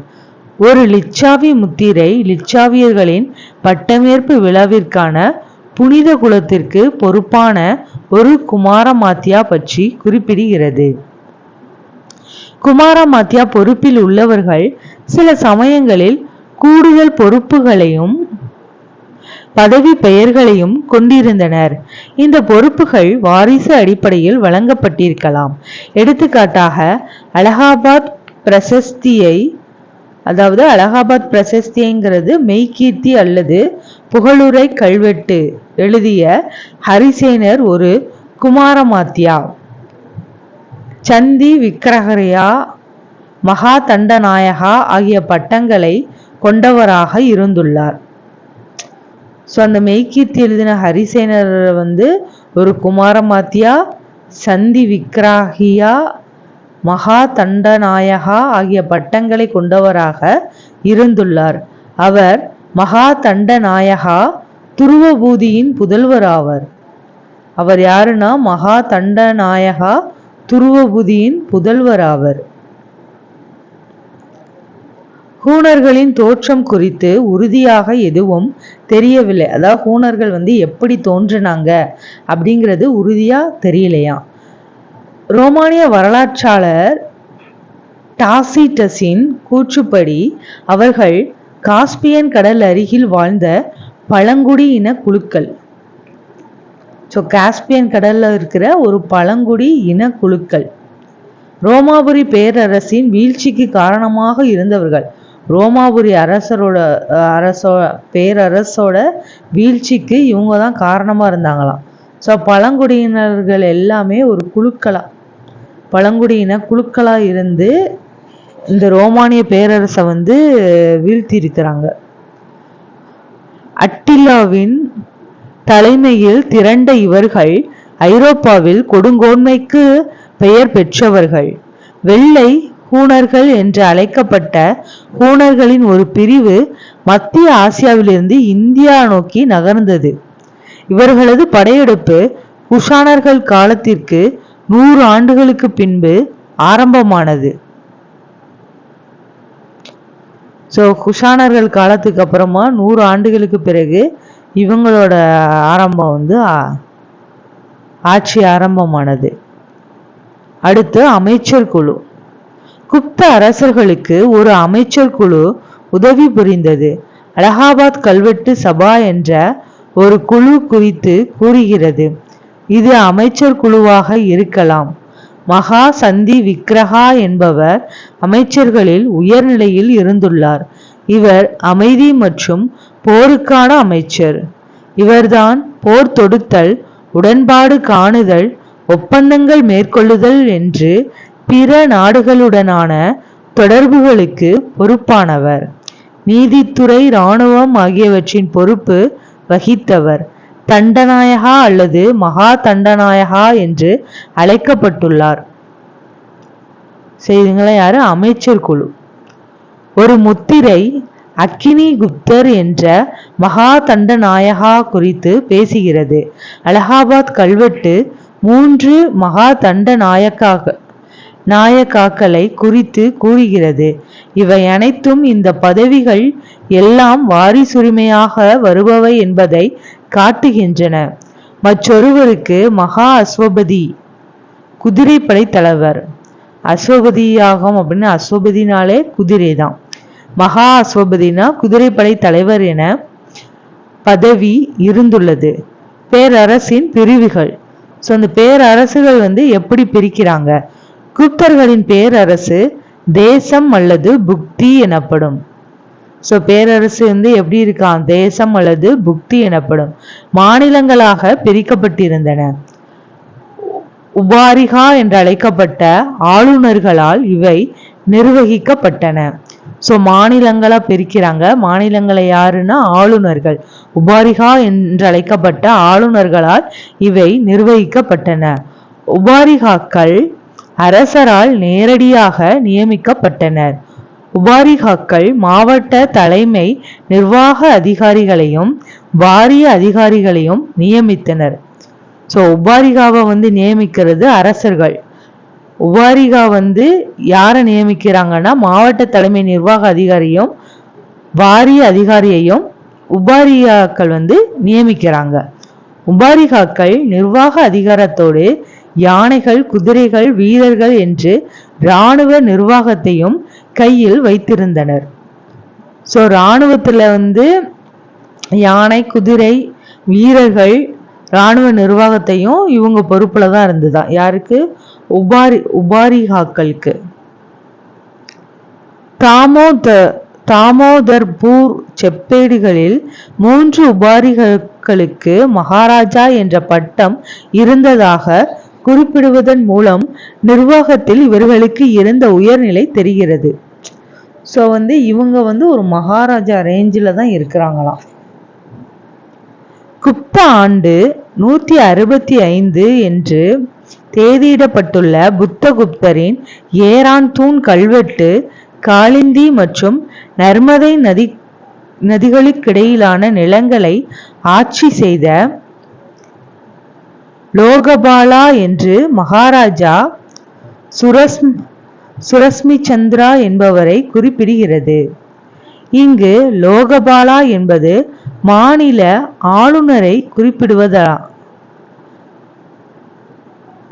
ஒரு லிச்சாவி முத்திரை லிச்சாவியர்களின் பட்டமேற்பு விழாவிற்கான புனித குலத்திற்கு பொறுப்பான ஒரு குமாரமாத்யா பற்றி குறிப்பிடுகிறது. குமாரமாத்யா பொறுப்பில் உள்ளவர்கள் சில சமயங்களில் கூடுதல் பொறுப்புகளையும் பதவி பெயர்களையும் கொண்டிருந்தனர். இந்த பொறுப்புகள் வாரிசு அடிப்படையில் வழங்கப்பட்டிருக்கலாம். எடுத்துக்காட்டாக அலகாபாத் பிரசஸ்தியை, அதாவது அலகாபாத் பிரசஸ்திங்கிறது மெய்கீர்த்தி அல்லது புகழுரை கல்வெட்டு எழுதிய ஹரிசேனர் ஒரு குமாரமாத்யா. சந்தி விக்கிரகரியா, மகா தண்டநாயகா ஆகிய பட்டங்களை கொண்டவராக இருந்துள்ளார். அந்த மெய்கீர்த்தி எழுதின ஹரிசேனர் ஒரு குமாரமாத்யா, சந்தி விக்கிரகியா, மகா தண்டநாயகா ஆகிய பட்டங்களை கொண்டவராக இருந்துள்ளார். அவர் மகா தண்டநாயகா துருவபூதியின் புதல்வர் ஆவர். அவர் யாருன்னா மகா தண்டநாயகா துருவபூதியின் புதல்வர் ஆவர். ஹூணர்களின் தோற்றம் குறித்து உறுதியாக எதுவும் தெரியவில்லை. அதாவது ஹூணர்கள் எப்படி தோன்றினாங்க அப்படிங்கிறது உறுதியா தெரியலையா. ரோமானிய வரலாற்றாளர் டாசிட்டஸின் கூற்றுப்படி அவர்கள் காஸ்பியன் கடல் அருகில் வாழ்ந்த பழங்குடி இன குழுக்கள். காஸ்பியன் கடல்ல இருக்கிற ஒரு பழங்குடி இன குழுக்கள் ரோமாபுரி பேரரசின் வீழ்ச்சிக்கு காரணமாக இருந்தவர்கள். ரோமாபுரி பேரரசோட வீழ்ச்சிக்கு இவங்க தான் காரணமாக இருந்தாங்களாம். பழங்குடியினர்கள் எல்லாமே ஒரு பழங்குடியின குழுக்களாக இருந்து இந்த ரோமானிய பேரரசை வீழ்த்தியிருக்கிறாங்க. அட்டில்லாவின் தலைமையில் திரண்ட இவர்கள் ஐரோப்பாவில் கொடுங்கோன்மைக்கு பெயர் பெற்றவர்கள். வெள்ளை ஹூணர்கள் என்று அழைக்கப்பட்ட ஹூணர்களின் ஒரு பிரிவு மத்திய ஆசியாவிலிருந்து இந்தியா நோக்கி நகர்ந்தது. இவர்களது படையெடுப்பு குஷானர்கள் காலத்திற்கு 100 ஆண்டுகளுக்கு பின்பு ஆரம்பமானது. குஷானர்கள் காலத்துக்கு அப்புறமா 100 ஆண்டுகளுக்கு பிறகு இவங்களோட ஆரம்பம் ஆட்சி ஆரம்பமானது. அடுத்து அமைச்சர் குழு. குப்த அரசர்களுக்கு ஒரு அமைச்சர் குழு உதவி புரிந்தது. அலகாபாத் கல்வெட்டு சபா என்ற ஒரு குழு குறித்து கூறுகிறது. இது அமைச்சர் குழுவாக இருக்கலாம். மகா சந்தி விக்கிரகா என்பவர் அமைச்சர்களில் உயர்நிலையில் இருந்துள்ளார். இவர் அமைதி மற்றும் போருக்கான அமைச்சர். இவர்தான் போர் தொடுத்தல், உடன்பாடு காணுதல், ஒப்பந்தங்கள் மேற்கொள்ளுதல் என்று பிற நாடுகளுடனான தொடர்புகளுக்கு பொறுப்பானவர். நீதித்துறை, இராணுவம் ஆகியவற்றின் பொறுப்பு வகித்தவர். தண்டநாயகா அல்லது மகா தண்டநாயகா என்று அழைக்கப்பட்டுள்ளார். செய்திங்களா யாரு? அமைச்சர் குழு. ஒரு முத்திரை அக்கினி குப்தர் என்ற மகா தண்டநாயகா குறித்து பேசுகிறது. அலகாபாத் கல்வெட்டு 3 மகா நாயக்காக்களை குறித்து கூறுகிறது. இவை அனைத்தும் இந்த பதவிகள் எல்லாம் வாரிசுரிமையாக வருபவை என்பதை காட்டுகின்றன. மற்றொருவருக்கு மகா அஸ்வபதி, குதிரைப்படை தலைவர். அஸ்வபதி யாகம் அப்படின்னு, அஸ்வபதினாலே குதிரை தான். மகா அஸ்வபதினா குதிரைப்படை தலைவர் என பதவி இருந்துள்ளது. பேரரசின் பிரிவுகள். அந்த பேரரசுகள் எப்படி பிரிக்கிறாங்க? குப்தர்களின் பேரரசு தேசம் அல்லது புக்தி எனப்படும். ஸோ பேரரசு எப்படி இருக்கான், தேசம் அல்லது புக்தி எனப்படும் மாநிலங்களாக பிரிக்கப்பட்டிருந்தன. உபாரிகா என்று அழைக்கப்பட்ட ஆளுநர்களால் இவை நிர்வகிக்கப்பட்டன. ஸோ மாநிலங்களா பிரிக்கிறாங்க. மாநிலங்களை யாருன்னா ஆளுநர்கள். உபாரிகா என்று அழைக்கப்பட்ட ஆளுநர்களால் இவை நிர்வகிக்கப்பட்டன. உபாரிகாக்கள் அரசரால் நேரடியாக நியமிக்கப்பட்டனர். உபாரிகாக்கள் மாவட்ட தலைமை நிர்வாக அதிகாரிகளையும் வாரிய அதிகாரிகளையும் நியமித்தனர். ஸோ உபாரிகாவை நியமிக்கிறது அரசர்கள். உபாரிகா யாரை நியமிக்கிறாங்கன்னா மாவட்ட தலைமை நிர்வாக அதிகாரியும் வாரிய அதிகாரியையும் உபாரிகாக்கள் நியமிக்கிறாங்க. உபாரிகாக்கள் நிர்வாக அதிகாரத்தோடு யானைகள், குதிரைகள், வீரர்கள் என்று இராணுவ நிர்வாகத்தையும் கையில் வைத்திருந்தனர். ஸோ இராணுவத்தில் யானை, குதிரை, வீரர்கள், இராணுவ நிர்வாகத்தையும் இவங்க பொறுப்புல தான் இருந்துதான். யாருக்கு? உபாரிகாக்களுக்கு. தாமோதர்பூர் செப்பேடுகளில் 3 உபாரிகளுக்கு மகாராஜா என்ற பட்டம் இருந்ததாக குறிப்பிடுவதன் மூலம் நிர்வாகத்தில் இவர்களுக்கு இருந்த உயர்நிலை தெரிகிறது. ஸோ இவங்க ஒரு மகாராஜா ரேஞ்சில் தான் இருக்கிறாங்களாம். குப்த ஆண்டு 165 என்று தேதியிடப்பட்டுள்ள புத்தகுப்தரின் ஏரான் தூண் கல்வெட்டு காலிந்தி மற்றும் நர்மதை நதிகளுக்கிடையிலான நிலங்களை ஆட்சி செய்த லோகபாலா என்று மகாராஜா சுரஸ்மி சந்திரா என்பவரை குறிப்பிடுகிறது. இங்கு லோகபாலா என்பது மாநில ஆளுநரை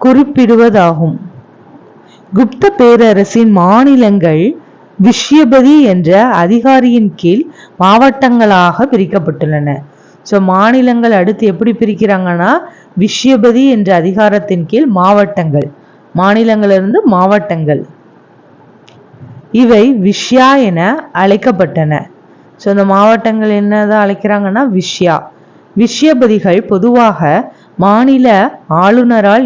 குறிப்பிடுவதாகும். குப்த பேரரசின் மாநிலங்கள் விஷ்யபதி என்ற அதிகாரியின் கீழ் மாவட்டங்களாக பிரிக்கப்பட்டுள்ளன. ஸோ மாநிலங்கள் அடுத்து எப்படி பிரிக்கிறாங்கன்னா விஷ்யபதி என்ற அதிகாரத்தின் கீழ் மாவட்டங்கள், மாநிலங்களிலிருந்து மாவட்டங்கள். இவை விஷ்யா என அழைக்கப்பட்டன. ஸோ இந்த மாவட்டங்கள் என்னதான் அழைக்கிறாங்கன்னா விஷ்யா. விஷ்யபதிகள் பொதுவாக மாநில ஆளுநரால்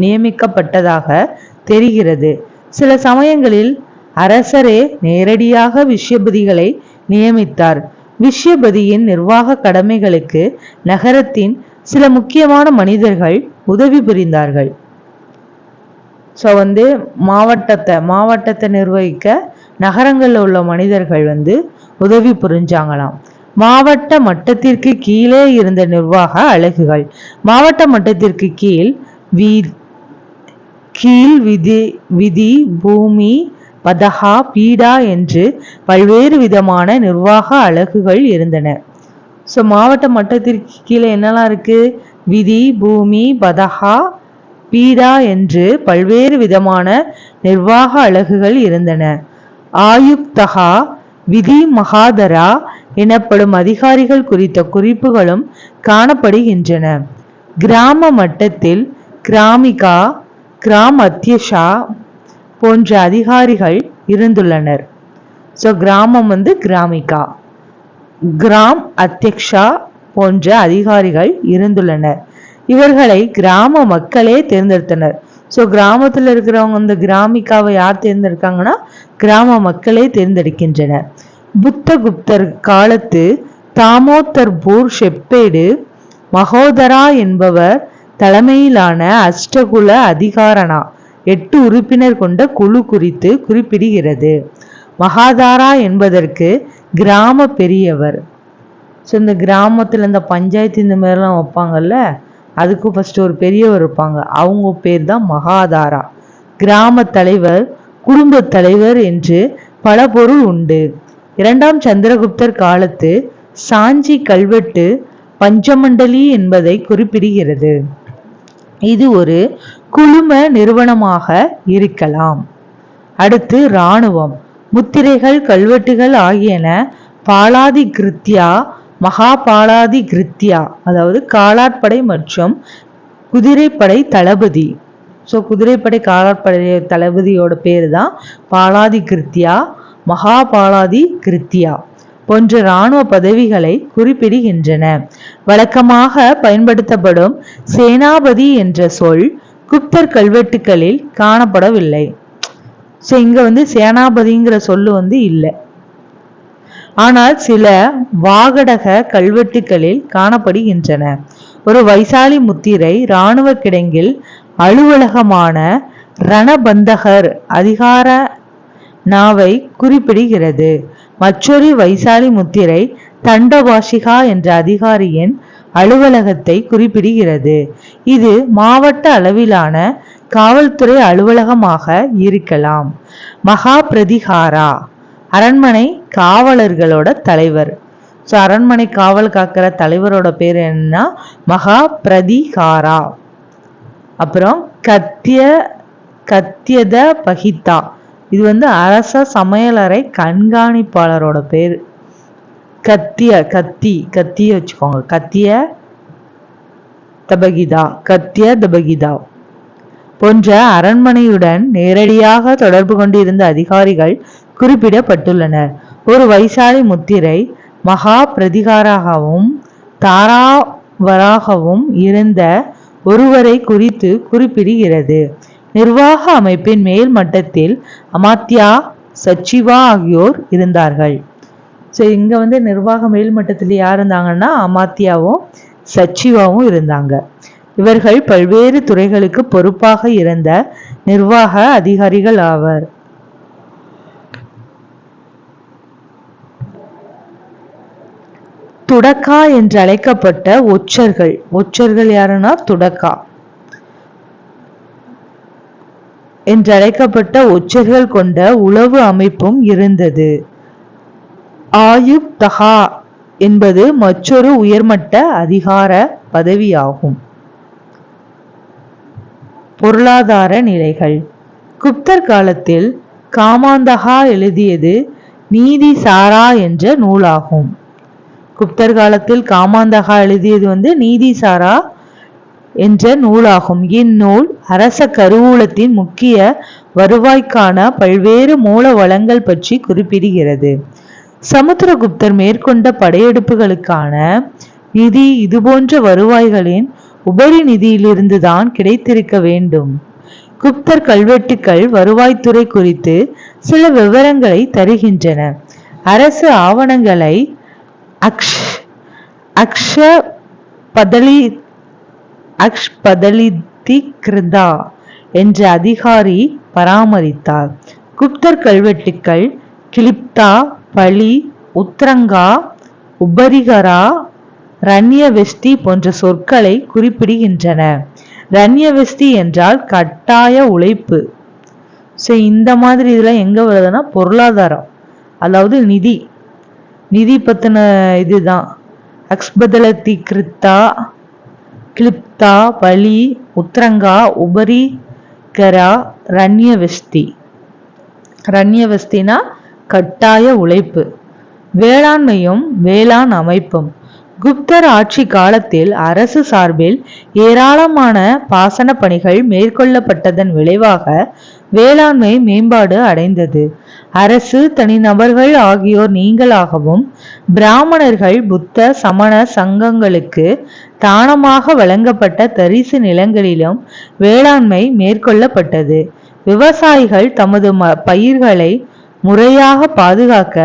நியமிக்கப்பட்டதாக தெரிகிறது. சில சமயங்களில் அரசரே நேரடியாக விஷ்யபதிகளை நியமித்தார். விஷ்யபதியின் நிர்வாக கடமைகளுக்கு நகரத்தின் சில முக்கியமான மனிதர்கள் உதவி புரிந்தார்கள். ஸோ மாவட்டத்தை நிர்வகிக்க நகரங்களில் உள்ள மனிதர்கள் உதவி புரிஞ்சாங்களாம். மாவட்ட மட்டத்திற்கு கீழே இருந்த நிர்வாக அலகுகள். மாவட்ட மட்டத்திற்கு கீழ் விதி, பூமி, பதஹா, பீடா என்று பல்வேறு விதமான நிர்வாக அலகுகள் இருந்தன. ஸோ மாவட்ட மட்டத்திற்கு கீழே என்னெல்லாம் இருக்கு? விதி, பூமி, பதஹா, பீடா என்று பல்வேறு விதமான நிர்வாக அலகுகள் இருந்தன. ஆயுக்தகா, விதி மகாதரா எனப்படும் அதிகாரிகள் குறித்த குறிப்புகளும் காணப்படுகின்றன. கிராம மட்டத்தில் கிராமிகா, கிராம் அத்தியஷா போன்ற அதிகாரிகள் இருந்துள்ளனர். ஸோ கிராமம் கிராமிகா, கிராம் அத்தியக்ஷா போன்ற அதிகாரிகள் இருந்துள்ளனர். இவர்களை கிராம மக்களே தேர்ந்தெடுத்தனர். ஸோ கிராமத்தில் இருக்கிறவங்க கிராமிகாவை யார் தேர்ந்தெடுக்காங்கன்னா கிராம மக்களே தேர்ந்தெடுக்கின்றனர். புத்தகுப்தர் காலத்து தாமோதர்பூர் செப்பேடு மகோதரா என்பவர் தலைமையிலான அஷ்டகுல அதிகாரணா 8 உறுப்பினர் கொண்ட குழு குறித்து குறிப்பிடுகிறது. மகாதாரா என்பதற்கு கிராம பெரியவர். ஸோ இந்த கிராமத்தில் இந்த பஞ்சாயத்து இந்த மாதிரிலாம் வைப்பாங்கல்ல, அதுக்கு ஃபர்ஸ்ட் ஒரு பெரியவர் இருப்பாங்க, அவங்க பேர் தான் மகாதாரா. கிராம தலைவர், குடும்ப தலைவர் என்று பல பொருள் உண்டு. 2ஆம் சந்திரகுப்தர் காலத்து சாஞ்சி கல்வெட்டு பஞ்சமண்டலி என்பதை குறிப்பிடுகிறது. இது ஒரு குழும நிறுவனமாக இருக்கலாம். அடுத்து இராணுவம். முத்திரைகள், கல்வெட்டுகள் ஆகியன பாலாதி கிருத்தியா, மகாபாலாதி கிருத்தியா, அதாவது காலாட்படை மற்றும் குதிரைப்படை தளபதி. ஸோ குதிரைப்படை காலாட்படை தளபதியோட பேரு தான் பாலாதி கிருத்தியா, மகாபாலாதி கிருத்தியா. போன்ற இராணுவ பதவிகளை குறிப்பிடுகின்றன. வழக்கமாக பயன்படுத்தப்படும் சேனாபதி என்ற சொல் குப்தர் கல்வெட்டுகளில் காணப்படவில்லை. இங்க சேனாபதிங்கிற சொல்லு இல்லை. ஆனால் சில வாகடக கல்வெட்டுகளில் காணப்படுகின்றன. ஒரு வைசாலி முத்திரை இராணுவ கிடங்கில் அலுவலகமான ரணபந்தகர் அதிகார நாவை குறிப்பிடுகிறது. மற்றொரு வைசாலி முத்திரை தண்டவாசிகா என்ற அதிகாரியின் அலுவலகத்தை குறிப்பிடுகிறது. இது மாவட்ட அளவிலான காவல்துறை அலுவலகமாக இருக்கலாம். மகா பிரதிகாரா அரண்மனை காவலர்களோட தலைவர். அரண்மனை காவல் காக்கிற தலைவரோட பேர் என்னன்னா மகா பிரதிகாரா. அப்புறம் கத்தியத பகிதா, இது அரச சமையலறை கண்காணிப்பாளரோட பேரு. கத்திய வச்சுக்கோங்க, கத்திய தபகிதா போன்ற அரண்மனையுடன் நேரடியாக தொடர்பு கொண்டிருந்த அதிகாரிகள் குறிப்பிடப்பட்டுள்ளனர். ஒரு வைசாலி முத்திரை மகா பிரதிகாராகவும் தாராவராகவும் இருந்த ஒருவரை குறித்து குறிப்பிடுகிறது. நிர்வாக அமைப்பின் மேல் மட்டத்தில் அமாத்யா, சச்சிவா ஆகியோர் இருந்தார்கள். இங்க நிர்வாக மேல் மட்டத்தில் யார் இருந்தாங்கன்னா அமாத்யாவும் சச்சிவாவும் இருந்தாங்க. இவர்கள் பல்வேறு துறைகளுக்கு பொறுப்பாக இருந்த நிர்வாக அதிகாரிகள் ஆவர். துடக்கா என்று அழைக்கப்பட்ட ஒற்றர்கள் யாருன்னா துடக்கா என்று அழைக்கப்பட்ட ஒற்றர்கள் கொண்ட உளவு அமைப்பும் இருந்தது. ஆயுக்தகா என்பது மற்றொரு உயர்மட்ட அதிகார பதவியாகும். பொருளாதார நிலைகள். குப்தர் காலத்தில் காமாந்தகா எழுதியது நீதி சாரா என்ற நூலாகும். குப்தர் காலத்தில் காமாந்தகா எழுதியது நீதி சாரா என்ற நூலாகும். இந்நூல் அரச கருவூலத்தின் முக்கிய வருவாய்க்கான பல்வேறு மூல வளங்கள் பற்றி குறிப்பிடுகிறது. சமுத்திரகுப்தர் மேற்கொண்ட படையெடுப்புகளுக்கான நிதி இதுபோன்ற வருவாய்களின் உபரி நிதியிலிருந்து தான் கிடைத்திருக்க வேண்டும். குப்தர் கல்வெட்டுக்கள் வருவாய்த்துறை குறித்து சில விவரங்களை தருகின்றன. அரசு ஆவணங்களை அக்ஷ்பதலிதிக்ருதா என்ற அதிகாரி பராமரித்தார். குப்தர் கல்வெட்டுக்கள் கிளிப்தா, பலி, உத்ரங்கா, உபரிகரா, ரண்யவெஸ்தி போன்ற சொற்களை குறிப்பிடுகின்றன. ரண்யவெஸ்தி என்றால் கட்டாய உழைப்பு. இந்த மாதிரி இதெல்லாம் எங்க வருதுன்னா பொருளாதாரம், அதாவது நிதி பத்தின இதுதான். அக்ஷ்பதலிதிக்ருதா, கிளிப்தா, பலி, உத்ரங்கா, உபரிகரா, ரண்யவெஸ்தினா கட்டாய உழைப்பு. வேளாண்மையும் வேளாண் அமைப்பும். குப்தர் ஆட்சி காலத்தில் அரசு சார்பில் ஏராளமான பாசன பணிகள் மேற்கொள்ளப்பட்டதன் விளைவாக வேளாண்மை மேம்பாடு அடைந்தது. அரசு, தனிநபர்கள் ஆகியோர் நீங்களாகவும் பிராமணர்கள், புத்த, சமண சங்கங்களுக்கு தானமாக வழங்கப்பட்ட தரிசு நிலங்களிலும் வேளாண்மை மேற்கொள்ளப்பட்டது. விவசாயிகள் தமது பயிர்களை முறையாக பாதுகாக்க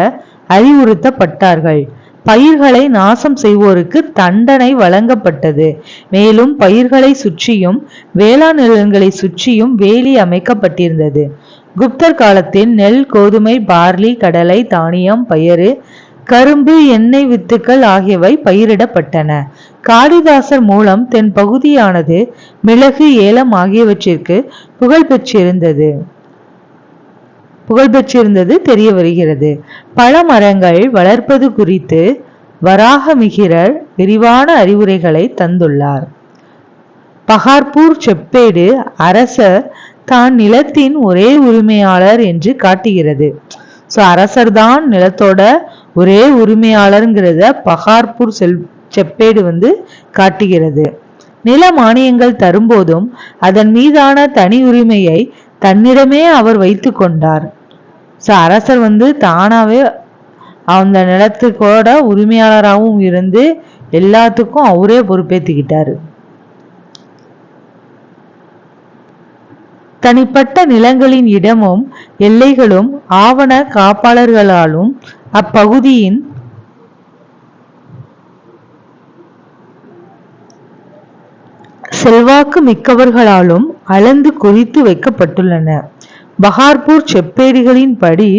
அறிவுறுத்தப்பட்டார்கள். பயிர்களை நாசம் செய்வோருக்கு தண்டனை வழங்கப்பட்டது. மேலும் பயிர்களை சுற்றியும் வேளாண் நிலங்களை சுற்றியும் வேலி அமைக்கப்பட்டிருந்தது. குப்தர் காலத்தில் நெல், கோதுமை, பார்லி, கடலை, தானியம், பயறு, கரும்பு, எண்ணெய் வித்துக்கள் ஆகியவை பயிரிடப்பட்டன. காளிதாசர் மூலம் தென் பகுதியானது மிளகு, ஏலம் ஆகியவற்றிற்கு புகழ்பெற்றிருந்தது தெரிய வருகிறது. பல மரங்கள் வளர்ப்பது குறித்து வராகமிகிரர் விரிவான அறிவுரைகளை தந்துள்ளார். பகார்பூர் செப்பேடு அரசர் தான் நிலத்தின் ஒரே உரிமையாளர் என்று காட்டுகிறது. அரசர் தான் நிலத்தோட ஒரே உரிமையாளர்ங்கிறத பகார்பூர் செப்பேடு காட்டுகிறது. நில மானியங்கள் தரும்போதும் அதன் மீதான தனி உரிமையை தன்னிடமே அவர் வைத்து கொண்டார். அரசர் தானாவே அந்த நிலத்துக்கோட உரிமையாளராகவும் இருந்து எல்லாத்துக்கும் அவரே பொறுப்பேற்றுக்கிட்டாரு. தனிப்பட்ட நிலங்களின் இடமும் எல்லைகளும் ஆவண காப்பாளர்களாலும் அப்பகுதியின் செல்வாக்கு மிக்கவர்களாலும் அளந்து குறித்து வைக்கப்பட்டுள்ளன. பஹார்பூர் செப்பேடுகளின் படி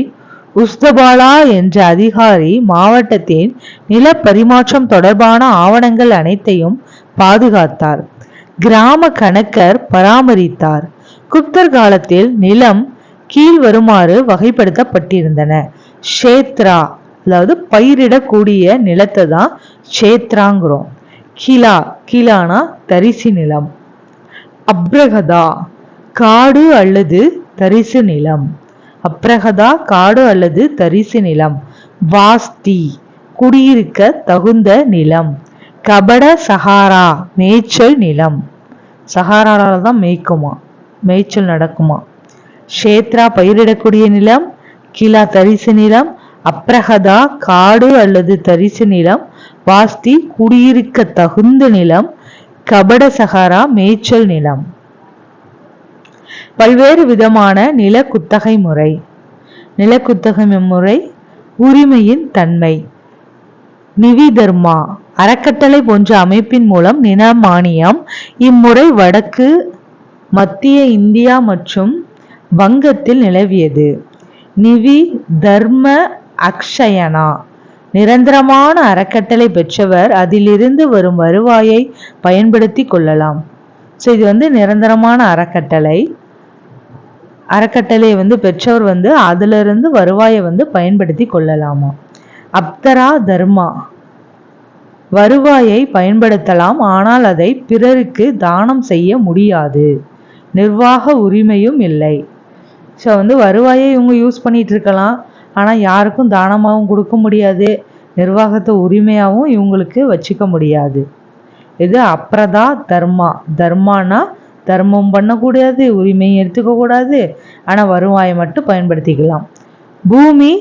உஸ்தபாலா என்ற அதிகாரி மாவட்டத்தின் நில பரிமாற்றம் தொடர்பான ஆவணங்கள் அனைத்தையும் பாதுகாத்தார். கிராம கணக்கர் பராமரித்தார். குப்தர் காலத்தில் நிலம் கீழ் வருமாறு வகைப்படுத்தப்பட்டிருந்தன. க்ஷேத்ரா அதாவது பயிரிடக்கூடிய நிலத்தை தான் க்ஷேத்ராங்கிறோம். கிலானா தரிசு நிலம். அப்ரகதா காடு அல்லது தரிசு நிலம். அப்ரகதா காடு அல்லது தரிசு நிலம். வாஸ்தி குடியிருக்க தகுந்த நிலம். கபட சஹாரா மேய்ச்சல் நிலம். சஹாரால தான் மேய்ச்சல் நடக்குமா. க்ஷேத்ரா பயிரிடக்கூடிய நிலம். கிலா தரிசு நிலம். அப்ரகதா காடு அல்லது தரிசு நிலம். வாஸ்தி குடியிருக்க தகுந்த நிலம். கபட சஹாரா மேய்ச்சல் நிலம். பல்வேறு விதமான நில குத்தகை முறை. நிலக்குத்தகை முறை உரிமையின் தன்மை. நிவிதர்மா அறக்கட்டளை போன்ற அமைப்பின் மூலம் நில மானியம். இம்முறை வடக்கு மத்திய இந்தியா மற்றும் வங்கத்தில் நிலவியது. நிவி தர்ம அக்ஷயனா நிரந்தரமான அறக்கட்டளை பெற்றவர் அதிலிருந்து வரும் வருவாயை பயன்படுத்தி கொள்ளலாம். ஸோ இது நிரந்தரமான அறக்கட்டளை பெற்றவர் அதிலிருந்து வருவாயை பயன்படுத்தி கொள்ளலாமா. அப்தரா தர்மா வருவாயை பயன்படுத்தலாம், ஆனால் அதை பிறருக்கு தானம் செய்ய முடியாது. நிர்வாக உரிமையும் இல்லை. ஸோ வருவாயை இவங்க யூஸ் பண்ணிட்டு இருக்கலாம், ஆனால் யாருக்கும் தானமாகவும் கொடுக்க முடியாது, நிர்வாகத்தை உரிமையாகவும் இவங்களுக்கு வச்சுக்க முடியாது. இது அப்ரதா தர்மா. தர்மானா தர்மம் பண்ணக்கூடாது, உரிமையை எடுத்துக்க கூடாது, ஆனால் வருவாயை மட்டும் பயன்படுத்திக்கலாம். பூமி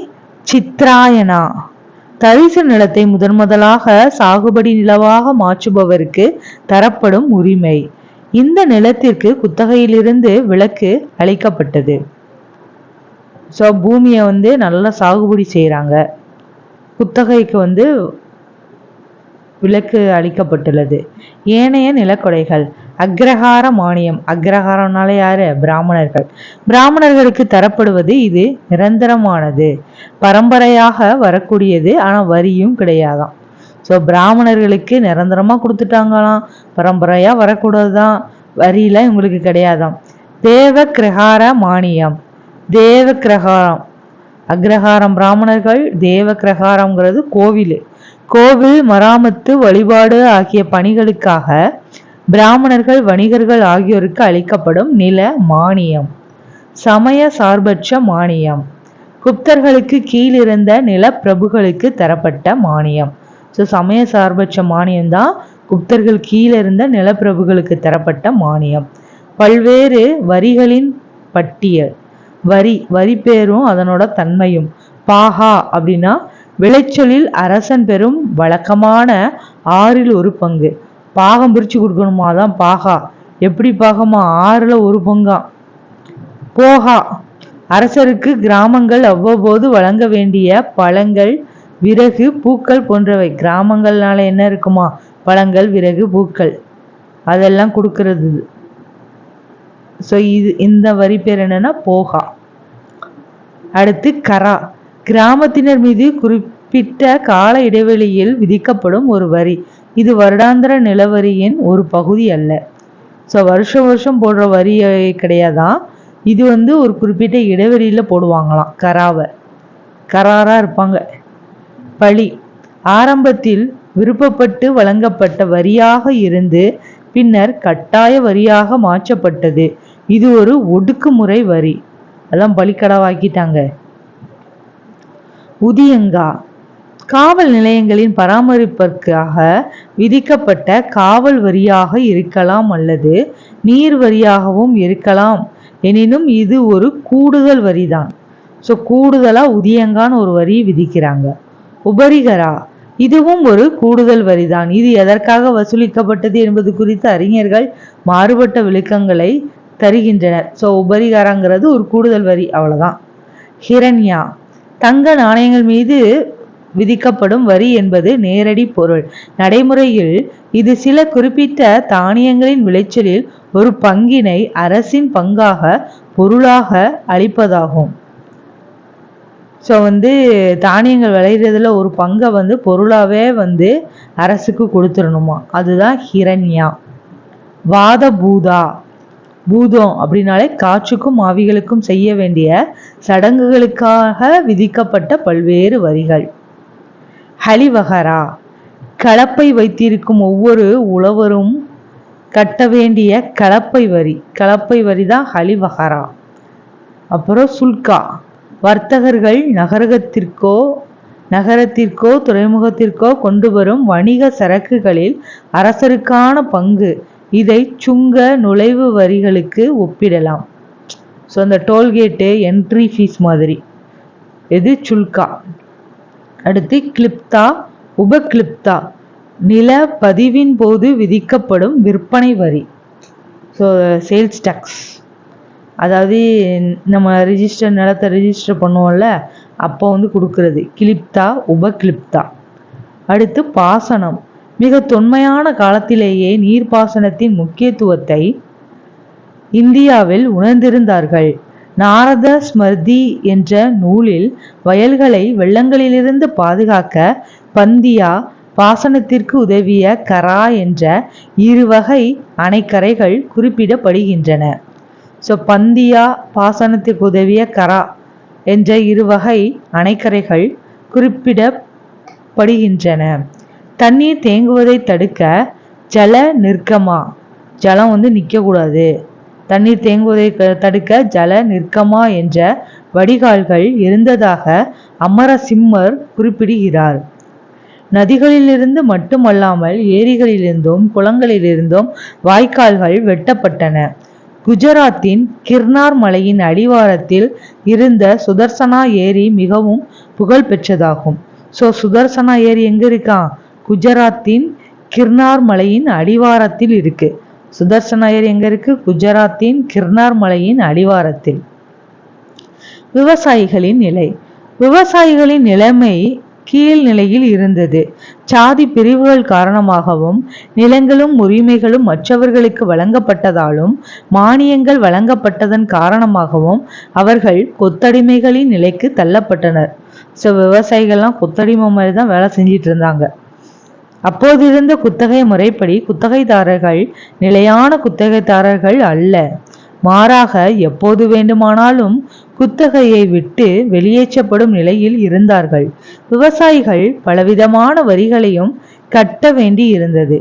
சித்ராயனா தரிசு நிலத்தை முதலாக சாகுபடி நிலவாக மாற்றுபவருக்கு தரப்படும் உரிமை. இந்த நிலத்திற்கு குத்தகையிலிருந்து விலக்கு அளிக்கப்பட்டது. ஸோ பூமியை நல்லா சாகுபடி செய்கிறாங்க, குத்தகைக்கு விலக்கு அளிக்கப்பட்டுள்ளது. ஏனைய நிலக்கொடைகள். அக்ரஹார மானியம். அக்ரஹாரம்னால யாரு? பிராமணர்கள். பிராமணர்களுக்கு தரப்படுவது இது நிரந்தரமானது, பரம்பரையாக வரக்கூடியது, ஆனால் வரியும் கிடையாதாம். ஸோ பிராமணர்களுக்கு நிரந்தரமாக கொடுத்துட்டாங்களாம், பரம்பரையாக வரக்கூடாதுதான், வரியெலாம் இவங்களுக்கு கிடையாதாம். தேவ கிரகார மானியம். தேவ கிரகாரம் அக்ரஹாரம் பிராமணர்கள். தேவ கிரகாரம்ங்கிறது கோவில் மராமத்து வழிபாடு ஆகிய பணிகளுக்காக பிராமணர்கள் வணிகர்கள் ஆகியோருக்கு அளிக்கப்படும் நில மானியம். சமய சார்பற்ற மானியம். குப்தர்களுக்கு கீழிருந்த நிலப்பிரபுகளுக்கு தரப்பட்ட மானியம். ஸோ சமய சார்பற்ற மானியம் தான் குப்தர்கள் கீழிருந்த நிலப்பிரபுகளுக்கு தரப்பட்ட மானியம். பல்வேறு வரிகளின் பட்டியல். வரி பேரும் அதனோட தன்மையும். பாகா அப்படின்னா விளைச்சலில் அரசன் பெறும் வழக்கமான 1/6. பாகம் பிரிச்சு கொடுக்கணுமா, தான் பாகா. எப்படி பாகமா? 1/6. போகா அரசருக்கு கிராமங்கள் அவ்வப்போது வழங்க வேண்டிய பழங்கள், விறகு, பூக்கள் போன்றவை. கிராமங்கள்னால என்ன இருக்குமா? பழங்கள், விறகு, பூக்கள் அதெல்லாம் கொடுக்கறது. ஸோ இந்த வரி பேர் என்னன்னா போகா. அடுத்து கரா. கிராமத்தினர் மீது குறிப்பிட்ட கால இடைவெளியில் விதிக்கப்படும் ஒரு வரி. இது வருடாந்திர நிலவரியின் ஒரு பகுதி அல்ல. ஸோ வருஷம் போடுற வரி கிடையாதான். இது ஒரு குறிப்பிட்ட இடைவெளியில் போடுவாங்களாம். கராராக இருப்பாங்க. பழி. ஆரம்பத்தில் விருப்பப்பட்டு வழங்கப்பட்ட வரியாக இருந்து பின்னர் கட்டாய வரியாக மாற்றப்பட்டது. இது ஒரு ஒடுக்குமுறை வரி. அதெல்லாம் பலிக்கடவாக்கிட்டாங்க. உதியங்கா. காவல் நிலையங்களின் பராமரிப்பிற்காக விதிக்கப்பட்ட காவல் வரியாக இருக்கலாம் அல்லது நீர் வரியாகவும் இருக்கலாம். எனினும் இது ஒரு கூடுதல் வரிதான். ஸோ கூடுதலாக உதியங்கான்னு ஒரு வரி விதிக்கிறாங்க. உபரிகரா, இதுவும் ஒரு கூடுதல் வரிதான். இது எதற்காக வசூலிக்கப்பட்டது என்பது குறித்து அறிஞர்கள் மாறுபட்ட விளக்கங்களை தருகின்றனர். ஸோ உபரிகராங்கிறது ஒரு கூடுதல் வரி, அவ்வளவுதான். ஹிரண்யா, தங்க நாணயங்கள் மீது விதிக்கப்படும் வரி என்பது நேரடி பொருள். நடைமுறையில் இது சில குறிப்பிட்ட தானியங்களின் விளைச்சலில் ஒரு பங்கினை அரசின் பங்காக பொருளாக அளிப்பதாகும். ஸோ தானியங்கள் விளையிறதுல ஒரு பங்கை பொருளாவே அரசுக்கு கொடுத்துடணுமா, அதுதான் ஹிரண்யா. வாத பூதா, பூதம் அப்படின்னாலே காற்றுக்கும் ஆவிகளுக்கும் செய்ய வேண்டிய சடங்குகளுக்காக விதிக்கப்பட்ட பல்வேறு வரிகள். ஹலிவகரா, கலப்பை வைத்திருக்கும் ஒவ்வொரு உழவரும் கட்ட வேண்டிய கலப்பை வரி. கலப்பை வரி தான் ஹலிவகரா. அப்புறம் சுல்கா, வர்த்தகர்கள் நகரத்திற்கோ துறைமுகத்திற்கோ கொண்டு வரும் வணிக சரக்குகளில் அரசருக்கான பங்கு. இதை சுங்க நுழைவு வரிகளுக்கு ஒப்பிடலாம். ஸோ அந்த டோல்கேட்டு என்ட்ரி ஃபீஸ் மாதிரி இது சுல்கா. அடுத்து கிளிப்தா, உபகிளிப்தா, நில பதிவின் போது விதிக்கப்படும் விற்பனை வரி. ஸோ சேல்ஸ் டேக்ஸ், அதாவது நம்ம நிலத்தை ரிஜிஸ்டர் பண்ணுவோம்ல, அப்போ கொடுக்கறது கிளிப்தா, உபகிளிப்தா. அடுத்து பாசனம். மிக தொன்மையான காலத்திலேயே நீர்ப்பாசனத்தின் முக்கியத்துவத்தை இந்தியாவில் உணர்ந்திருந்தார்கள். நாரத ஸ்மிருதி என்ற நூலில் வயல்களை வெள்ளங்களிலிருந்து பாதுகாக்க பந்தியா பாசனத்திற்கு உதவிய கரா என்ற இருவகை அணைக்கரைகள் குறிப்பிடப்படுகின்றன. ஸோ பந்தியா பாசனத்திற்கு உதவிய கரா என்ற இருவகை அணைக்கரைகள் குறிப்பிடப்படுகின்றன. தண்ணீர் தேங்குவதை தடுக்க ஜல நிற்கமா, ஜலம் நிற்கக்கூடாது, தண்ணீர் தேங்குவதை தடுக்க ஜல நிற்கமா என்ற வடிகால்கள் இருந்ததாக அமரசிம்மர் குறிப்பிடுகிறார். நதிகளிலிருந்து மட்டுமல்லாமல் ஏரிகளிலிருந்தும் குளங்களிலிருந்தும் வாய்க்கால்கள் வெட்டப்பட்டன. குஜராத்தின் கிர்னார் மலையின் அடிவாரத்தில் இருந்த சுதர்சனா ஏரி மிகவும் புகழ் பெற்றதாகும். ஸோ சுதர்சனா ஏரி எங்க இருக்கான்? குஜராத்தின் கிர்னார் மலையின் அடிவாரத்தில் இருக்கு. சுதர்சனா ஏரி எங்க இருக்கு? குஜராத்தின் கிர்னார் மலையின் அடிவாரத்தில். விவசாயிகளின் நிலை. விவசாயிகளின் நிலைமை கீழ்நிலையில் இருந்தது. சாதி பிரிவுகள் காரணமாகவும் நிலங்களும் உரிமைகளும் மற்றவர்களுக்கு வழங்கப்பட்டதாலும் மானியங்கள் வழங்கப்பட்டதன் காரணமாகவும் அவர்கள் கொத்தடிமைகளின் நிலைக்கு தள்ளப்பட்டனர். ஸோ விவசாயிகள்லாம் கொத்தடிமை மாதிரி தான் வேலை செஞ்சிட்டு இருந்தாங்க. அப்போதிருந்த குத்தகை முறைப்படி குத்தகைதாரர்கள் நிலையான குத்தகைதாரர்கள் அல்ல, மாறாக எப்போது வேண்டுமானாலும் குத்தகையை விட்டு வெளியேற்றப்படும் நிலையில் இருந்தார்கள். விவசாயிகள் பலவிதமான வரிகளையும் கட்ட வேண்டி இருந்தது.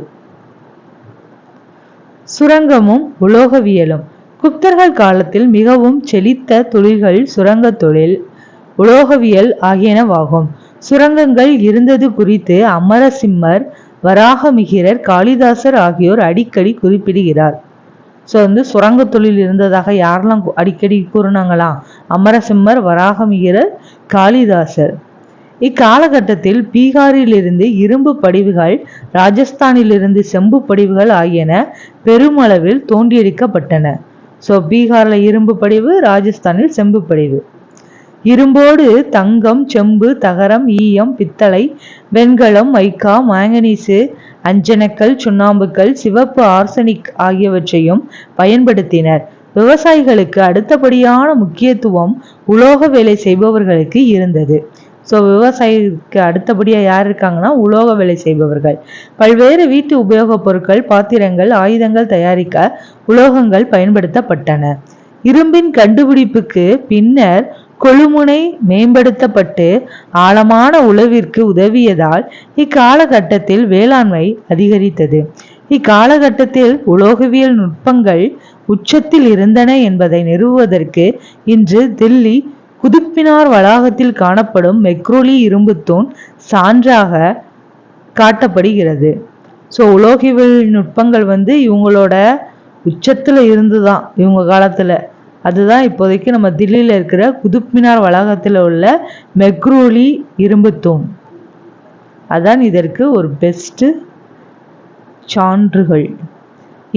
சுரங்கமும் உலோகவியலும். குப்தர்கள் காலத்தில் மிகவும் செழித்த தொழில்கள் சுரங்க தொழில், உலோகவியல் ஆகியனவாகும். சுரங்கங்கள் இருந்தது குறித்து அமரசிம்மர், வராகமிகிரர், காளிதாசர் ஆகியோர் அடிக்கடி குறிப்பிடுகிறார். ஸோ சுரங்க தொழில் இருந்ததாக யாரெல்லாம் அடிக்கடி கூறினாங்களாம்? அமரசிம்மர், வராகமிகிரர், காளிதாசர். இக்காலகட்டத்தில் பீகாரிலிருந்து இரும்பு படிவுகள், ராஜஸ்தானிலிருந்து செம்பு படிவுகள் ஆகியன பெருமளவில் தோண்டியெடுக்கப்பட்டன. ஸோ பீகார்ல இரும்பு படிவு, ராஜஸ்தானில் செம்பு படிவு. இரும்போடு தங்கம், செம்பு, தகரம், ஈயம், பித்தளை, வெண்கலம், மைக்கா, மாங்கனீசு, அஞ்சனக்கல், சுண்ணாம்புக்கல், சிவப்பு ஆர்சனிக் ஆகியவற்றையும் பயன்படுத்தினர். விவசாயிகளுக்கு அடுத்தபடியான முக்கியத்துவம் உலோக வேலை செய்பவர்களுக்கு இருந்தது. ஸோ விவசாயிக்கு அடுத்தபடியா யார் இருக்காங்கன்னா உலோக வேலை செய்பவர்கள். பல்வேறு வீட்டு உபயோகப் பொருட்கள், பாத்திரங்கள், ஆயுதங்கள் தயாரிக்க உலோகங்கள் பயன்படுத்தப்பட்டன. இரும்பின் கண்டுபிடிப்புக்கு பின்னர் கொழுமுனை மேம்படுத்தப்பட்டு ஆழமான உழவிற்கு உதவியதால் இக்காலகட்டத்தில் வேளாண்மை அதிகரித்தது. இக்காலகட்டத்தில் உலோகவியல் நுட்பங்கள் உச்சத்தில் இருந்தன என்பதை நிறுவுவதற்கு இன்று தில்லி குதுப்பினார் வளாகத்தில் காணப்படும் மெக்ரோலி இரும்பு தூண் சான்றாக காட்டப்படுகிறது. ஸோ உலோகவியல் நுட்பங்கள் இவங்களோட உச்சத்துல இருந்துதான் இவங்க காலத்துல. அதுதான் இப்போதைக்கு நம்ம தில்லியில இருக்கிற குதுப்மினார் வளாகத்தில் உள்ள மெக்ரோலி இரும்பு தூண். அதான் இதற்கு ஒரு பெஸ்ட் சான்றுகள்.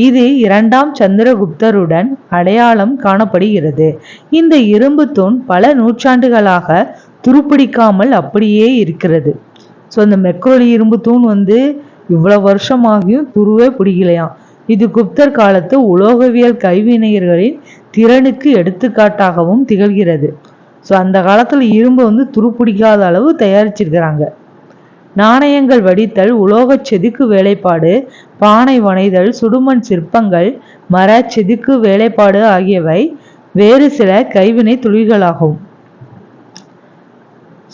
இது 2ஆம் சந்திரகுப்தருடன் அடையாளம் காணப்படுகிறது. இந்த இரும்பு தூண் பல நூற்றாண்டுகளாக துருப்பிடிக்காமல் அப்படியே இருக்கிறது. ஸோ இந்த மெக்ரோலி இரும்பு தூண் இவ்வளவு வருஷமாகியும் துருவே பிடிக்கலையாம். இது குப்தர் காலத்து உலோகவியல் கைவினைஞர்களின் திறனுக்கு எடுத்துக்காட்டாகவும் திகழ்கிறது. ஸோ அந்த காலத்தில் இரும்பு துருப்பிடிக்காத அளவு தயாரிச்சிருக்கிறாங்க. நாணயங்கள் வடித்தல், உலோக செதுக்கு வேலைப்பாடு, பானை வனைதல், சுடுமண் சிற்பங்கள், மர செதுக்கு வேலைப்பாடு ஆகியவை வேறு சில கைவினை தொழில்களாகும்.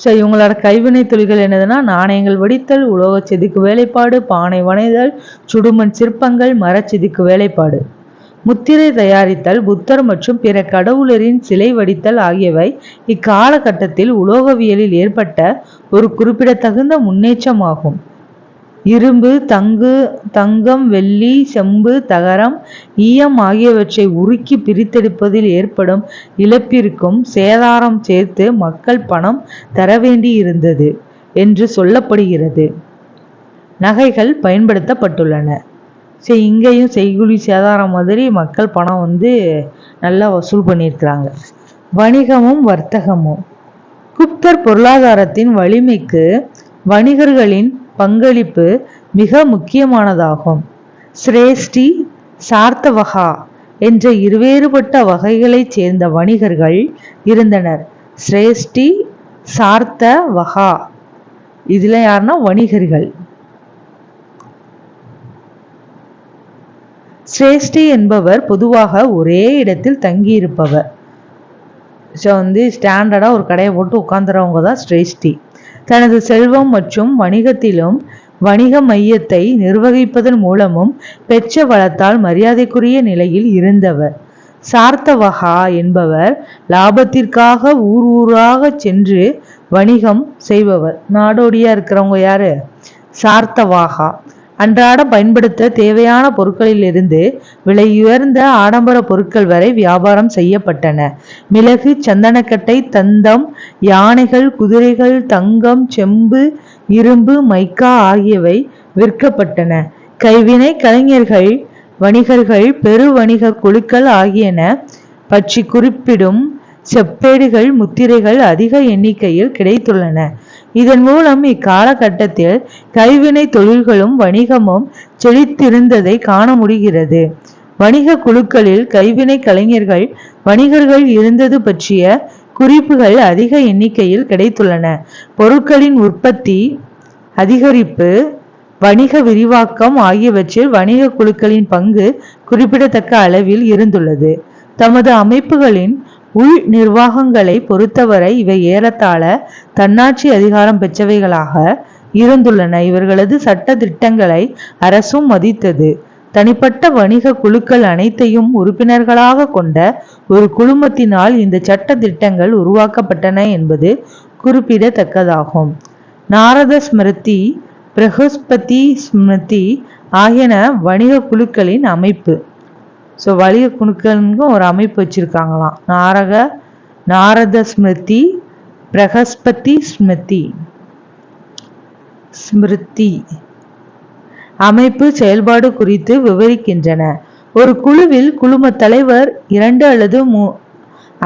ஸோ இவங்களோட கைவினை தொழில்கள் என்னதுன்னா நாணயங்கள் வடித்தல், உலோக செதுக்கு வேலைப்பாடு, பானை வனைதல், சுடுமண் சிற்பங்கள், மர செதுக்கு வேலைப்பாடு. முத்திரை தயாரித்தல், புத்தர் மற்றும் பிற கடவுளரின் சிலை வடித்தல் ஆகியவை இக்காலகட்டத்தில் உலோகவியலில் ஏற்பட்ட ஒரு குறிப்பிடத்தகுந்த முன்னேற்றமாகும். இரும்பு, தங்கம், வெள்ளி, செம்பு, தகரம், ஈயம் ஆகியவற்றை உருக்கி பிரித்தெடுப்பதில் ஏற்படும் இழப்பிற்கும் சேதாரம் சேர்த்து மக்கள் பணம் தர வேண்டியிருந்தது என்று சொல்லப்படுகிறது. நகைகள் பயன்படுத்தப்பட்டுள்ளன. சரி, இங்கேயும் செய்கூலி சேதாரம் மாதிரி மக்கள் பணம் நல்லா வசூல் பண்ணியிருக்கிறாங்க. வணிகமும் வர்த்தகமும். குப்தர் பொருளாதாரத்தின் வலிமைக்கு வணிகர்களின் பங்களிப்பு மிக முக்கியமானதாகும். சிரேஷ்டி, சார்த்தவகா என்ற இருவேறுபட்ட வகைகளைச் சேர்ந்த வணிகர்கள் இருந்தனர். சிரேஷ்டி, சார்த்தவகா இதுல யாருன்னா வணிகர்கள். சிரேஷ்டி என்பவர் பொதுவாக ஒரே இடத்தில் தங்கியிருப்பவர். ஸோ ஸ்டாண்டர்டா ஒரு கடையை போட்டு உட்காந்துறவங்க தான் சிரேஷ்டி. தனது செல்வம் மற்றும் வணிகத்திலும் வணிக மையத்தை நிர்வகிப்பதன் மூலமும் பெற்ற வளத்தால் மரியாதைக்குரிய நிலையில் இருந்தவர். சார்த்தவகா என்பவர் லாபத்திற்காக ஊராக சென்று வணிகம் செய்பவர். நாடோடியா இருக்கிறவங்க யாரு? சார்த்தவாகா. அன்றாடம் பயன்படுத்த தேவையான பொருட்களிலிருந்து விலையுயர்ந்த ஆடம்பர பொருட்கள் வரை வியாபாரம் செய்யப்பட்டன. மிளகு, சந்தனக்கட்டை, தந்தம், யானைகள், குதிரைகள், தங்கம், செம்பு, இரும்பு, மைக்கா ஆகியவை விற்கப்பட்டன. கைவினை கலைஞர்கள், வணிகர்கள், பெரு வணிக குழுக்கள் ஆகியன பற்றி குறிப்பிடும் செப்பேடுகள், முத்திரைகள் அதிக எண்ணிக்கையில் கிடைத்துள்ளன. இதன் மூலம் இக்காலகட்டத்தில் கைவினை தொழில்களும் வணிகமும் செழித்திருந்ததை காண முடிகிறது. வணிக குழுக்களில் கைவினை கலைஞர்கள், வணிகர்கள் இருந்தது பற்றிய குறிப்புகள் அதிக எண்ணிக்கையில் கிடைத்துள்ளன. பொருட்களின் உற்பத்தி அதிகரிப்பு, வணிக விரிவாக்கம் ஆகியவற்றில் வணிக குழுக்களின் பங்கு குறிப்பிடத்தக்க அளவில் இருந்துள்ளது. தமது அமைப்புகளின் உள் நிர்வாகங்களை பொறுத்தவரை இவை ஏறத்தாழ தன்னாட்சி அதிகாரம் பெற்றவைகளாக இருந்துள்ளன. இவர்களது சட்ட திட்டங்களை அரசும் மதித்தது. தனிப்பட்ட வணிக குழுக்கள் அனைத்தையும் உறுப்பினர்களாக கொண்ட ஒரு குழுமத்தினால் இந்த சட்ட திட்டங்கள் உருவாக்கப்பட்டன என்பது குறிப்பிடத்தக்கதாகும். நாரத ஸ்மிருதி, பிரகஸ்பதி ஸ்மிருதி ஆகியன வணிக குழுக்களின் அமைப்பு. ஸோ வணிக குழுக்களுக்கும் ஒரு அமைப்பு வச்சிருக்காங்களாம். நாரத ஸ்மிருதி, பிரகஸ்பதி ஸ்மிருதி அமைப்பு செயல்பாடு குறித்து விவரிக்கின்றன. ஒரு குழுவில் குழும தலைவர், 2 அல்லது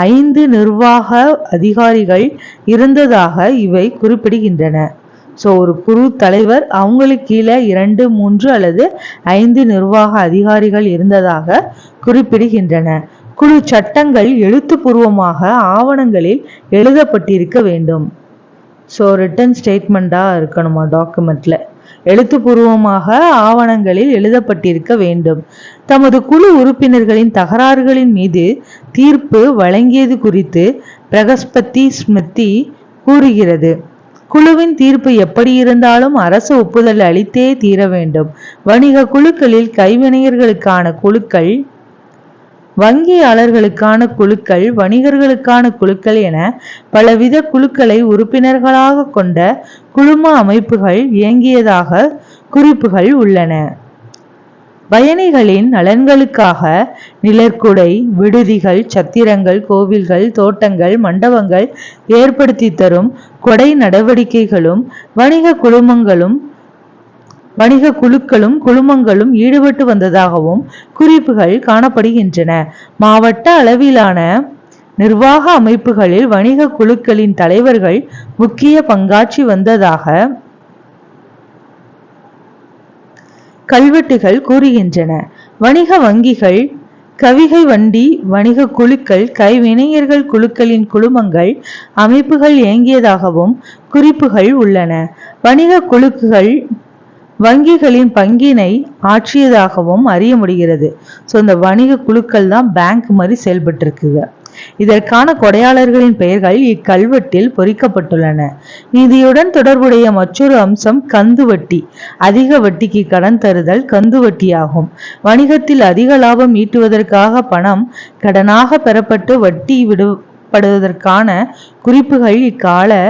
5 நிர்வாக அதிகாரிகள் இருந்ததாக இவை குறிப்பிடுகின்றன. ஸோ ஒரு குழு தலைவர், அவங்களுக்கு கீழே 2, 3 அல்லது 5 நிர்வாக அதிகாரிகள் இருந்ததாக குறிப்பிடுகின்றன. குழு சட்டங்கள் எழுத்துப்பூர்வமாக ஆவணங்களில் எழுதப்பட்டிருக்க வேண்டும். ஸோ ரிட்டன் ஸ்டேட்மெண்டா இருக்கணுமா டாக்குமெண்ட்ல, எழுத்துப்பூர்வமாக ஆவணங்களில் எழுதப்பட்டிருக்க வேண்டும். தமது குழு உறுப்பினர்களின் தகராறுகளின் மீது தீர்ப்பு வழங்கியது குறித்து பிரகஸ்பதி ஸ்மிருதி கூறுகிறது. குழுவின் தீர்ப்பு எப்படி இருந்தாலும் அரசு ஒப்புதல் அளித்தே தீர வேண்டும். வணிக குழுக்களில் கைவினைஞர்களுக்கான குழுக்கள், வங்கியாளர்களுக்கான குழுக்கள், வணிகர்களுக்கான குழுக்கள் என பலவித குழுக்களை உறுப்பினர்களாக கொண்ட குழும அமைப்புகள் இயங்கியதாக குறிப்புகள் உள்ளன. பயணிகளின் நலன்களுக்காக நிழற்குடை, விடுதிகள், சத்திரங்கள், கோவில்கள், தோட்டங்கள், மண்டபங்கள் ஏற்படுத்தி தரும் கொடை நடவடிக்கைகளும் வணிக குழுமங்களும் ஈடுபட்டு வந்ததாகவும் குறிப்புகள் காணப்படுகின்றன. மாவட்ட அளவிலான நிர்வாக அமைப்புகளில் வணிக குழுக்களின் தலைவர்கள் முக்கிய பங்காற்றி வந்ததாக கல்வெட்டுகள் கூறுகின்றன. வணிக வங்கிகள், கவிகை வண்டி வணிக குழுக்கள், கைவினைஞர்கள் குழுக்களின் குழுமங்கள், அமைப்புகள் இயங்கியதாகவும் குறிப்புகள் உள்ளன. வணிக குழுக்கள் வங்கிகளின் பங்கினை ஆற்றியதாகவும் அறிய முடிகிறது. ஸோ இந்த வணிக குழுக்கள் தான் பேங்க் மாதிரி செயல்பட்டு இருக்குங்க. இதற்கான கொடையாளர்களின் பெயர்கள் இக்கல்வெட்டில் பொறிக்கப்பட்டுள்ளன. நிதியுடன் தொடர்புடைய மற்றொரு அம்சம் கந்து வட்டி. அதிக வட்டிக்கு கடன் தருதல் கந்து வட்டியாகும். வணிகத்தில் அதிக லாபம் ஈட்டுவதற்காக பணம் கடனாக பெறப்பட்டு வட்டி விடுபடுவதற்கான குறிப்புகள் இக்கால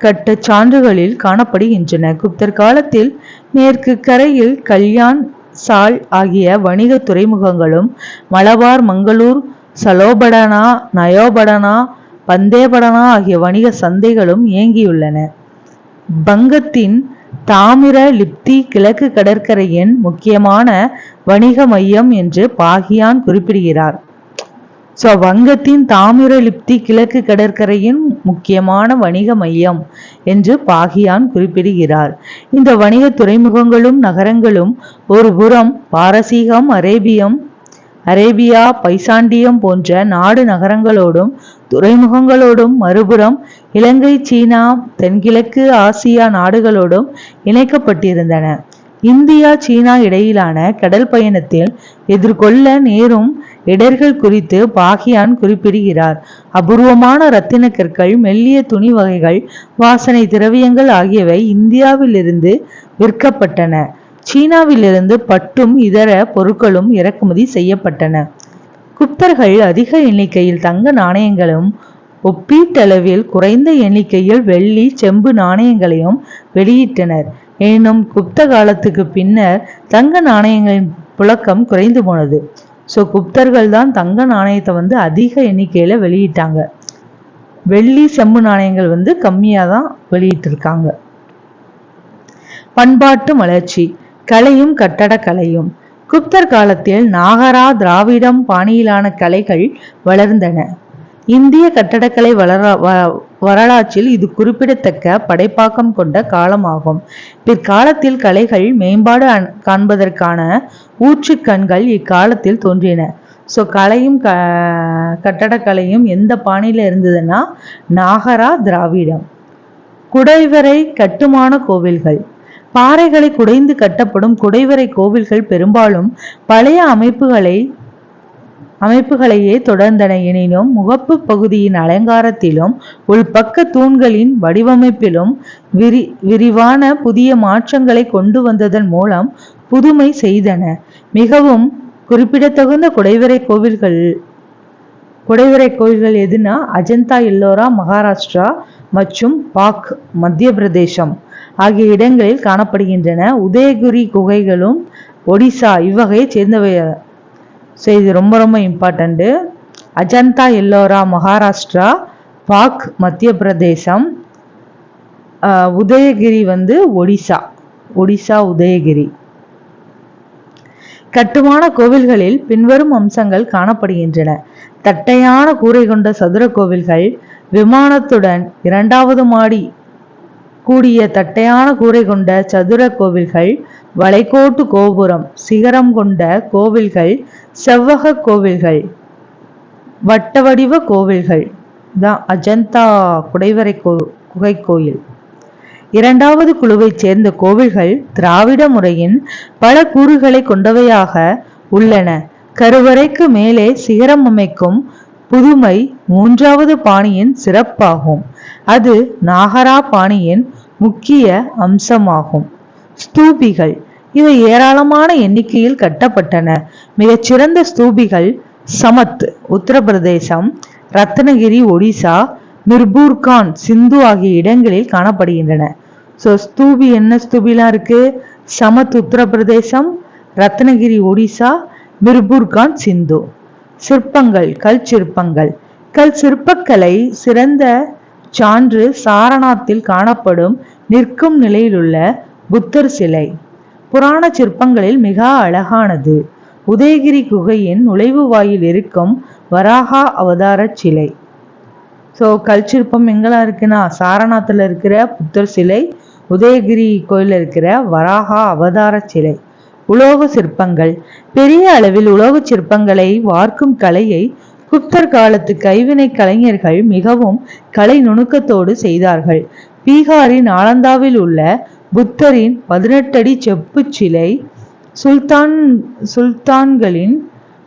கட்ட சான்றுகளில் காணப்படுகின்றன. குப்தர் காலத்தில் மேற்கு கரையில் கல்யாண், சால் ஆகிய வணிக துறைமுகங்களும் மலபார், மங்களூர், சலோபடனா, நயோபடனா, பந்தேபடனா ஆகிய வணிக சந்தைகளும் இயங்கியுள்ளன. வங்கத்தின் தாமிர லிப்தி கிழக்கு கடற்கரையின் முக்கியமான வணிக மையம் என்று பாகியான் குறிப்பிடுகிறார். வங்கத்தின் தாமிர லிப்தி கிழக்கு கடற்கரையின் முக்கியமான வணிக மையம் என்று பாகியான் குறிப்பிடுகிறார். இந்த வணிக துறைமுகங்களும் நகரங்களும் ஒரு புறம் பாரசீகம், அரேபியா, பைசாண்டியம் போன்ற நாடு நகரங்களோடும் துறைமுகங்களோடும், மறுபுறம் இலங்கை, சீனா, தென்கிழக்கு ஆசியா நாடுகளோடும் இணைக்கப்பட்டிருந்தன. இந்தியா, சீனா இடையிலான கடல் பயணத்தில் எதிர்கொள்ள நேரும் இடர்கள் குறித்து பாகியான் குறிப்பிடுகிறார். அபூர்வமான இரத்தின கற்கள், மெல்லிய துணி வகைகள், வாசனை திரவியங்கள் ஆகியவை இந்தியாவிலிருந்து விற்கப்பட்டன. சீனாவிலிருந்து பட்டும் இதர பொருட்களும் இறக்குமதி செய்யப்பட்டன. குப்தர்கள் அதிக எண்ணிக்கையில் தங்க நாணயங்களும் ஒப்பீட்டளவில் குறைந்த எண்ணிக்கையில் வெள்ளி, செம்பு நாணயங்களையும் வெளியிட்டனர். எனினும் குப்த காலத்துக்கு பின்னர் தங்க நாணயங்களின் புழக்கம் குறைந்து போனது. குப்தர்கள் தான் தங்க நாணயத்தை அதிக எண்ணிக்கையில வெளியிட்டாங்க. வெள்ளி, செம்பு நாணயங்கள் கம்மியா தான் வெளியிட்டிருக்காங்க. பண்பாட்டு வளர்ச்சி. கலையும் கட்டடக்கலையும். குப்தர் காலத்தில் நாகரா, திராவிடம் பாணியிலான கலைகள் வளர்ந்தன. இந்திய கட்டடக்கலை வரலாற்றில் இது குறிப்பிடத்தக்க படைப்பாக்கம் கொண்ட காலமாகும். பிற்காலத்தில் கலைகள் மேம்பாடு காண்பதற்கான ஊற்றுக்கண்கள் இக்காலத்தில் தோன்றின. கலையும் கட்டடக்கலையும் எந்த பாணியில இருந்ததுன்னா நாகரா, திராவிடம். குடைவரை கட்டுமான கோவில்கள். பாறைகளை குடைந்து கட்டப்படும் குடைவரை கோவில்கள் பெரும்பாலும் பழைய அமைப்புகளையே தொடர்ந்தன. எனினும் முகப்பு பகுதியின் அலங்காரத்திலும் உள்பக்க தூண்களின் வடிவமைப்பிலும் விரிவான புதிய மாற்றங்களை கொண்டு வந்ததன் மூலம் புதுமை செய்தன. மிகவும் குறிப்பிடத்தகுந்த குடைவரை கோவில்கள் எதுனா அஜந்தா எல்லோரா மகாராஷ்டிரா மற்றும் பாக் மத்திய பிரதேசம் ஆகிய இடங்களில் காணப்படுகின்றன. உதயகிரி குகைகளும் ஒடிசா இவ்வகையை சேர்ந்தவை. இது ரொம்ப ரொம்ப இம்பார்ட்டண்ட். அஜந்தா எல்லோரா மகாராஷ்டிரா, பாக் மத்திய பிரதேசம், உதயகிரி ஒடிசா உதயகிரி. கட்டுமான கோவில்களில் பின்வரும் அம்சங்கள் காணப்படுகின்றன. தட்டையான கூரை கொண்ட சதுர கோவில்கள், விமானத்துடன் 2வது மாடி கூடிய தட்டையான கூரை கொண்ட சதுர கோவில்கள், வளைகோட்டு கோபுரம், சிகரம் கொண்ட கோவில்கள், செவ்வக கோவில்கள், வட்ட வடிவ கோவில்கள் தான் அஜந்தா குடைவரை குகை கோயில். 2வது குழுவைச் சேர்ந்த கோவில்கள் திராவிட முறையின் பல கூறுகளை கொண்டவையாக உள்ளன. கருவறைக்கு மேலே சிகரம் அமைக்கும் புதுமை 3வது பாணியின் சிறப்பாகும். அது நாகரா பாணியின் முக்கிய அம்சமாகும். ஸ்தூபிகள். இவை ஏராளமான எண்ணிக்கையில் கட்டப்பட்டன. மிகச்சிறந்த ஸ்தூபிகள் சமத் உத்தரப்பிரதேசம், ரத்னகிரி ஒடிசா, மிர்பூர்கான் சிந்து ஆகிய இடங்களில் காணப்படுகின்றன. ஸ்தூபிலாம் இருக்கு. சமத் உத்தரப்பிரதேசம், ரத்னகிரி ஒடிசா, மிர்புர்கான் சிந்து. சிற்பங்கள், கல் சிற்பங்கள். கல் சிற்பக்கலை சிறந்த சான்று சாரநாத்தில் காணப்படும் நிற்கும் நிலையிலுள்ள புத்தர் சிலை. புராண சிற்பங்களில் மிக அழகானது உதயகிரி குகையின் நுழைவு வாயில் இருக்கும் வராகா அவதார சிலை. ஸோ கல் சிற்பம் எங்கெல்லாம் இருக்குன்னா சாரநாத்தில் இருக்கிற புத்தர் சிலை, உதயகிரி கோயிலில் இருக்கிற வராகா அவதார சிலை. உலோக சிற்பங்கள். பெரிய அளவில் உலோக சிற்பங்களை வார்க்கும் கலையை குப்தர் காலத்து கைவினை கலைஞர்கள் மிகவும் கலை நுணுக்கத்தோடு செய்தார்கள். பீகாரின் நாலந்தாவில் உள்ள புத்தரின் 18 அடி செப்பு சிலை, சுல்தான்களின்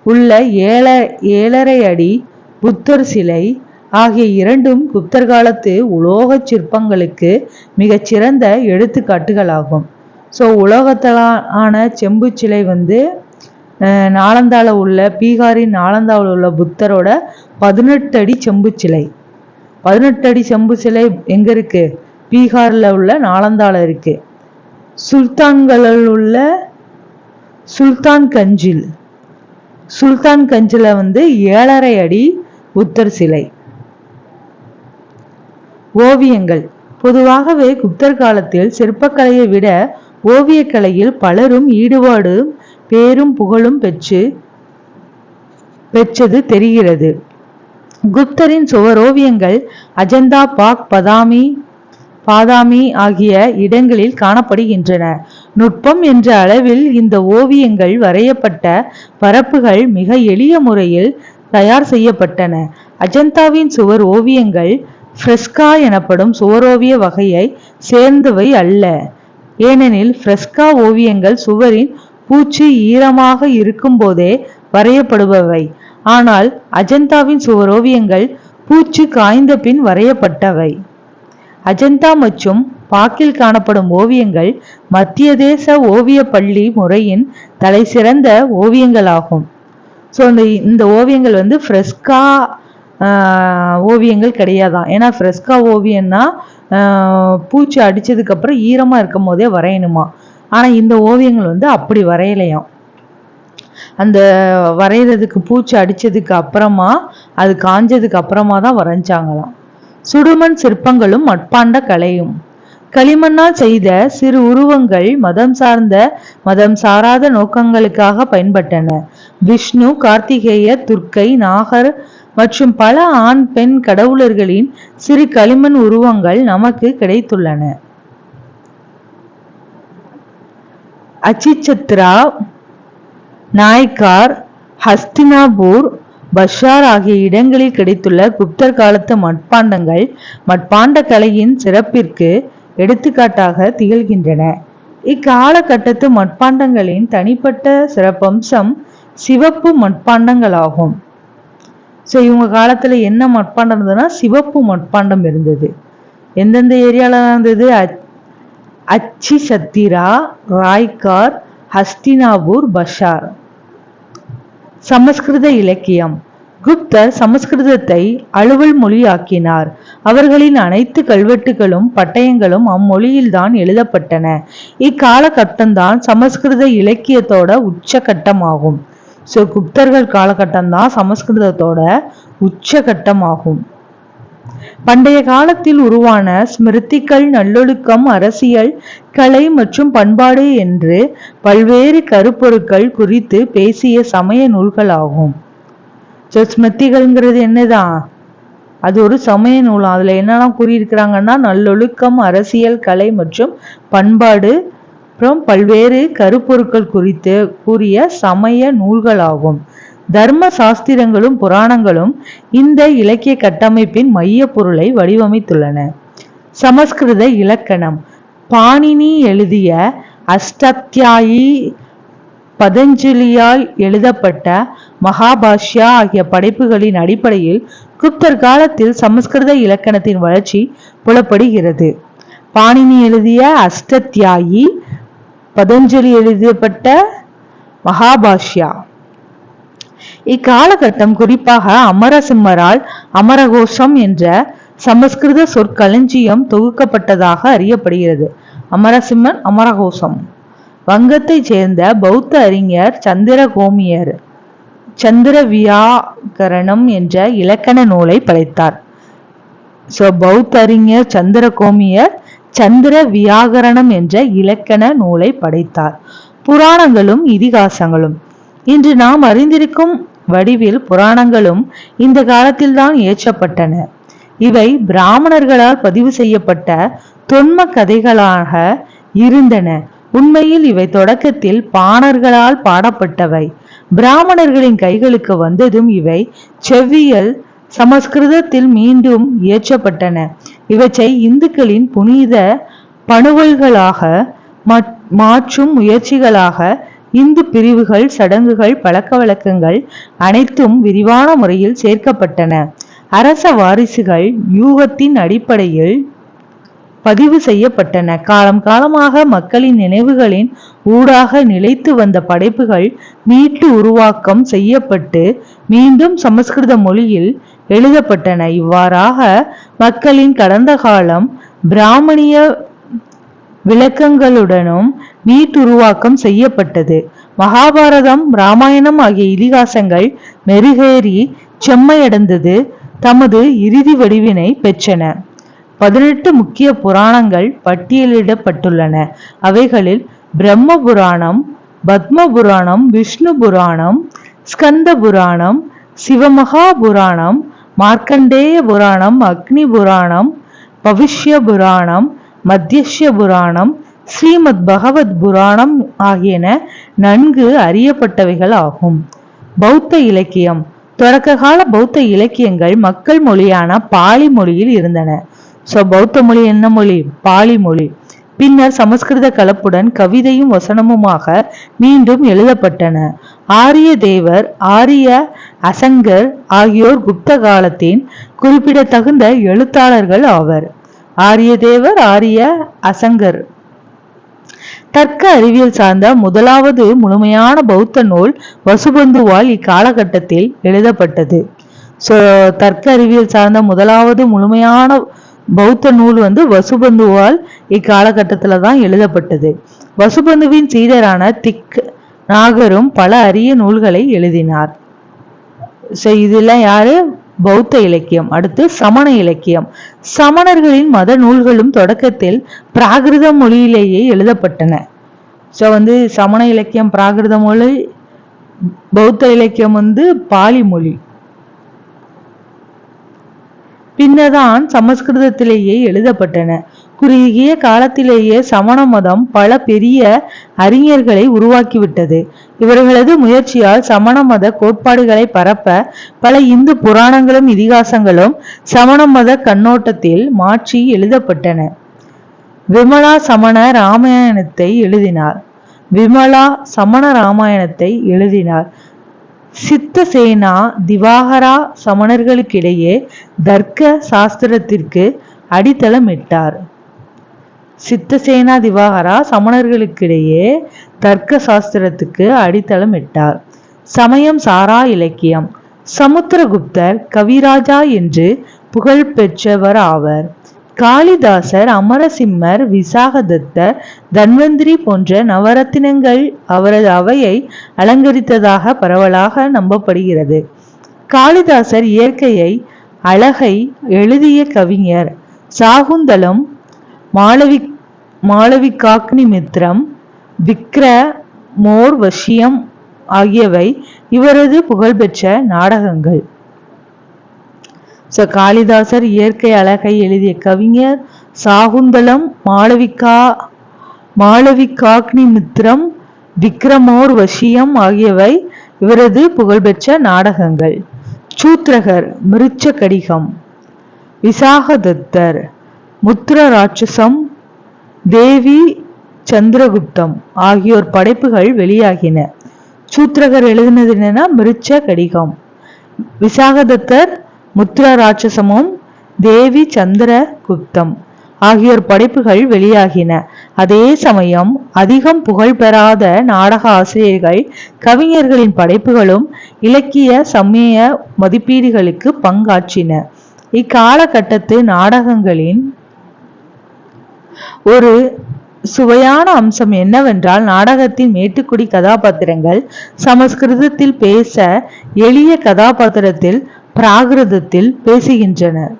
உள்ள 7.5 அடி புத்தர் சிலை ஆகிய இரண்டும் குப்தர் காலத்து உலோக சிற்பங்களுக்கு மிகச்சிறந்த எடுத்துக்காட்டுகளாகும். ஸோ உலோகத்தாலான செம்பு சிலை நாலந்தால உள்ள பீகாரின் நாலந்தாவில் உள்ள புத்தரோட 18 அடி செம்பு சிலை. 18 அடி செம்பு சிலை எங்க இருக்கு? பீகார்ல உள்ள நாலந்தால இருக்கு. சுல்தான்களில் உள்ள சுல்தான் கஞ்சில் 7.5 அடி புத்தர் சிலை. ஓவியங்கள். பொதுவாகவே குப்தர் காலத்தில் சிற்பக்கலையை விட ஓவியக்கலையில் பலரும் ஈடுபாடும் பேரும் புகழும் பெற்றது தெரிகிறது. குப்தரின் சுவரோவியங்கள் அஜந்தா, பாதாமி ஆகிய இடங்களில் காணப்படுகின்றன. நுட்பம் என்ற அளவில் இந்த ஓவியங்கள் வரையப்பட்ட பரப்புகள் மிக எளிய முறையில் தயார் செய்யப்பட்டன. அஜந்தாவின் சுவர் ஓவியங்கள் ஃப்ரெஸ்கா எனப்படும் சுவரோவிய வகையை சேர்ந்தவை அல்ல. ஏனெனில் ஃப்ரெஸ்கா ஓவியங்கள் சுவரின் பூச்சு ஈரமாக இருக்கும் போதே வரையப்படுபவை. ஆனால் அஜந்தாவின் சுவரோவியங்கள் பூச்சு காய்ந்த பின் வரையப்பட்டவை. அஜந்தா மற்றும் பாக்கில் காணப்படும் ஓவியங்கள் மத்திய தேச ஓவிய பள்ளி முறையின் தலை சிறந்த ஓவியங்களாகும். ஸோ இந்த ஓவியங்கள் ஃப்ரெஸ்கா ஓவியங்கள் கிடையாதான். ஏன்னா ஃப்ரெஸ்கா ஓவியம்னா பூச்சி அடிச்சதுக்கு அப்புறம் ஈரமா இருக்கும் போதே வரையணுமா. ஆனா இந்த ஓவியங்கள் அப்படி வரையலையாம். அந்த வரைகிறதுக்கு பூச்சி அடிச்சதுக்கு அப்புறமா அது காஞ்சதுக்கு அப்புறமா தான் வரைஞ்சாங்களாம். சுடுமண் சிற்பங்களும் மட்பாண்ட கலையும். களிமண்ணால் செய்த சிறு உருவங்கள் மதம் சாராத நோக்கங்களுக்காக பயன்பட்டன. விஷ்ணு, கார்த்திகேயர், துர்க்கை, நாகர் மற்றும் பல ஆண் பெண் கடவுளர்களின் சிறு களிமண் உருவங்கள் நமக்கு கிடைத்துள்ளன. அச்சிச்சத்ரா, நாய்கார், ஹஸ்தினாபூர், பஷார் ஆகிய இடங்களில் கிடைத்துள்ள குப்தர் காலத்து மட்பாண்டங்கள் மட்பாண்ட கலையின் சிறப்பிற்கு எடுத்துக்காட்டாக திகழ்கின்றன. இக்காலகட்டத்து மட்பாண்டங்களின் தனிப்பட்ட சிறப்பம்சம் சிவப்பு மட்பாண்டங்களாகும். ஸோ இவங்க காலத்துல என்ன மட்பாண்டம் இருந்ததுன்னா சிவப்பு மட்பாண்டம் இருந்தது. எந்தெந்த ஏரியால இருந்தது? அச்சி சத்திரா, ராய்கார், ஹஸ்தினாபூர், பஷார். சமஸ்கிருத இலக்கியம். குப்தர் சமஸ்கிருதத்தை அலுவல் மொழியாக்கினார். அவர்களின் அனைத்து கல்வெட்டுகளும் பட்டயங்களும் அம்மொழியில்தான் எழுதப்பட்டன. இக்காலகட்டம்தான் சமஸ்கிருத இலக்கியத்தோட உச்சகட்டமாகும். ஸோ குப்தர்கள் காலகட்டம்தான் சமஸ்கிருதத்தோட உச்சகட்டமாகும். பண்டைய காலத்தில் உருவான ஸ்மிருதிகள் நல்லொழுக்கம், அரசியல், கலை மற்றும் பண்பாடு என்று பல்வேறு கருப்பொருட்கள் குறித்து பேசிய சமய நூல்களாகும். ஸ்மிருதிகள்ங்கிறது என்னதான்? அது ஒரு சமய நூல். அதுல என்னெல்லாம் கூறியிருக்கிறாங்கன்னா நல்லொழுக்கம், அரசியல், கலை மற்றும் பண்பாடு அப்புறம் பல்வேறு கருப்பொருட்கள் குறித்து கூறிய சமய நூல்களாகும். தர்ம சாஸ்திரங்களும் புராணங்களும் இந்த இலக்கிய கட்டமைப்பின் மைய பொருளை வடிவமைத்துள்ளன. சமஸ்கிருத இலக்கணம். பாணினி எழுதிய அஷ்டாத்யாயி, பதஞ்சலியால் எழுதப்பட்ட மகாபாஷ்யா ஆகிய படைப்புகளின் அடிப்படையில் குப்தர் காலத்தில் சமஸ்கிருத இலக்கணத்தின் வளர்ச்சி புலப்படுகிறது. பாணினி எழுதிய அஷ்டாத்யாயி, பதஞ்சலி எழுதப்பட்ட மகாபாஷ்யா. இக்காலகட்டம் குறிப்பாக அமரசிம்மரால் அமரகோஷம் என்ற சமஸ்கிருத சொற்களஞ்சியம் தொகுக்கப்பட்டதாக அறியப்படுகிறது. அமரசிம்மன் அமரகோஷம் வங்கத்தைச் சேர்ந்த பௌத்த அறிஞர் சந்திரவியாகரணம் என்ற இலக்கண நூலை படைத்தார். பௌத்த அறிஞர் சந்திரகோமியர் சந்திர வியாகரணம் என்ற இலக்கண நூலை படைத்தார். புராணங்களும் இதிகாசங்களும். இன்று நாம் அறிந்திருக்கும் வடிவில் புராணங்களும் இந்த காலத்தில்தான் இயற்றப்பட்டன. இவை பிராமணர்களால் பதிவு செய்யப்பட்ட தொன்ம கதைகளாக இருந்தன. உண்மையில் இவை தொடக்கத்தில் பாணர்களால் பாடப்பட்டவை. பிராமணர்களின் கைகளுக்கு வந்ததும் இவை செவ்வியல் சமஸ்கிருதத்தில் மீண்டும் இயற்றப்பட்டன. இவற்றை இந்துக்களின் புனித பணுவல்களாக மாற்றும் முயற்சிகளாக இந்து பிரிவுகள், சடங்குகள், பழக்க வழக்கங்கள் அனைத்தும் விரிவான முறையில் சேர்க்கப்பட்டன. அரச வாரிசுகள் யூகத்தின் அடிப்படையில் பதிவு செய்யப்பட்டன. காலம் காலமாக மக்களின் நினைவுகளின் ஊடாக நிலைத்து வந்த படைப்புகள் மீட்டு உருவாக்கம் செய்யப்பட்டு மீண்டும் சமஸ்கிருத மொழியில் எழுதப்பட்டன. இவ்வாறாக மக்களின் கடந்த காலம் பிராமணிய விளக்கங்களுடனும் மீட்டுருவாக்கம் செய்யப்பட்டது. மகாபாரதம், இராமாயணம் ஆகிய இதிகாசங்கள் மெருகேறி செம்மையடைந்தது தமது இறுதி வடிவினை பெற்றன. 18 முக்கிய புராணங்கள் பட்டியலிடப்பட்டுள்ளன. அவைகளில் பிரம்ம புராணம், பத்ம புராணம், விஷ்ணு புராணம், ஸ்கந்த புராணம், சிவமகா புராணம், மார்க்கண்டேய புராணம், அக்னி புராணம், பவிஷ்ய புராணம், மத்தியஸ்ய புராணம், ஸ்ரீமத் பகவத் புராணம் ஆகியன நன்கு அறியப்பட்டவைகள் ஆகும். பௌத்த இலக்கியம். தொடக்க கால பௌத்த இலக்கியங்கள் மக்கள் மொழியான பாலி மொழியில் இருந்தன. பௌத்த மொழி என்ன மொழி? பாலி மொழி. பின்னர் சமஸ்கிருத கலப்புடன் கவிதையும் வசனமுமாக மீண்டும் எழுதப்பட்டன. ஆரிய தேவர், ஆரிய அசங்கர் ஆகியோர் குப்த காலத்தின் குறிப்பிடத்தகுந்த எழுத்தாளர்கள் ஆவர். ஆரிய தேவர், ஆரிய அசங்கர். தர்க்க அறிவியல் சார்ந்த முதலாவது முழுமையான பௌத்த நூல் வசுபந்துவால் இக்காலகட்டத்தில் எழுதப்பட்டது. தர்க்க அறிவியல் சார்ந்த முதலாவது முழுமையான பௌத்த நூல் வசுபந்துவால் இக்காலகட்டத்துல தான் எழுதப்பட்டது. வசுபந்துவின் சீடரான திக் நாகரும் பல அரிய நூல்களை எழுதினார். இதெல்லாம் யாரு? பௌத்த இலக்கியம். அடுத்து சமண இலக்கியம். சமணர்களின் மத நூல்களும் தொடக்கத்தில் பிராகிருத மொழியிலேயே எழுதப்பட்டன. சமண இலக்கியம் பிராகிருத மொழி, பௌத்த இலக்கியம் பாலி மொழி. பின்னதான் சமஸ்கிருதத்திலேயே எழுதப்பட்டன. குறுகிய காலத்திலேயே சமண மதம் பல பெரிய அறிஞர்களை உருவாக்கிவிட்டது. இவர்களது முயற்சியால் சமண மத கோட்பாடுகளை பரப்ப பல இந்து புராணங்களும் இதிகாசங்களும் சமண மத கண்ணோட்டத்தில் மாற்றி எழுதப்பட்டன. விமலா சமண ராமாயணத்தை எழுதினார். சித்தசேனா திவாகரா சமணர்களுக்கிடையே தர்க்க சாஸ்திரத்திற்கு அடித்தளமிட்டார். சித்தசேனா திவாகரா சமணர்களுக்கிடையே தர்க்க சாஸ்திரத்துக்கு அடித்தளமிட்டார். சமயம் சாரா இலக்கியம். சமுத்திரகுப்தர் கவிராஜா என்று புகழ் பெற்றவர் ஆவர். காளிதாசர், அமரசிம்மர், விசாகதத்தர், தன்வந்திரி போன்ற நவரத்தினங்கள் அவரது அவையை அலங்கரித்ததாக பரவலாக நம்பப்படுகிறது. காளிதாசர் இயற்கையை அழகை எழுதிய கவிஞர். சாகுந்தலம், மாளவிகாக்னிமித்திரம், விக்ரமோர்வசியம் ஆகியவை இவரது புகழ்பெற்ற நாடகங்கள். காளிதாசர் இயற்கை அழகை எழுதிய கவிஞர். சாகுந்தலம், மாளவிகாக்னிமித்திரம், விக்ரமோர்வசியம் ஆகியவை இவரது புகழ்பெற்ற நாடகங்கள். சூத்ரகர், மிருச்ச கடிகம், விசாகதத்தர், முத்திர ராட்சசம், தேவி சந்திரகுப்தம் ஆகியோர் படைப்புகள் வெளியாகின. சூத்ரகர் எழுதினது என்னன்னா மிருச்ச கடிகம். விசாகதத்தர் முத்திர ராட்சசமும் தேவி சந்திரகுப்தம் ஆகியோர் படைப்புகள் வெளியாகின. அதே சமயம் அதிகம் புகழ் பெறாத நாடக ஆசிரியர்கள், கவிஞர்களின் படைப்புகளும் இலக்கிய சமய மதிப்பீடுகளுக்கு பங்காற்றின. இக்காலகட்டத்து நாடகங்களின் ஒரு சுவையான அம்சம் என்னவென்றால் நாடகத்தின் மேட்டுக்குடி கதாபாத்திரங்கள் சமஸ்கிருதத்தில் பேச எளிய கதாபாத்திரத்தில் பிராகிருதத்தில் பேசுகின்றனர்.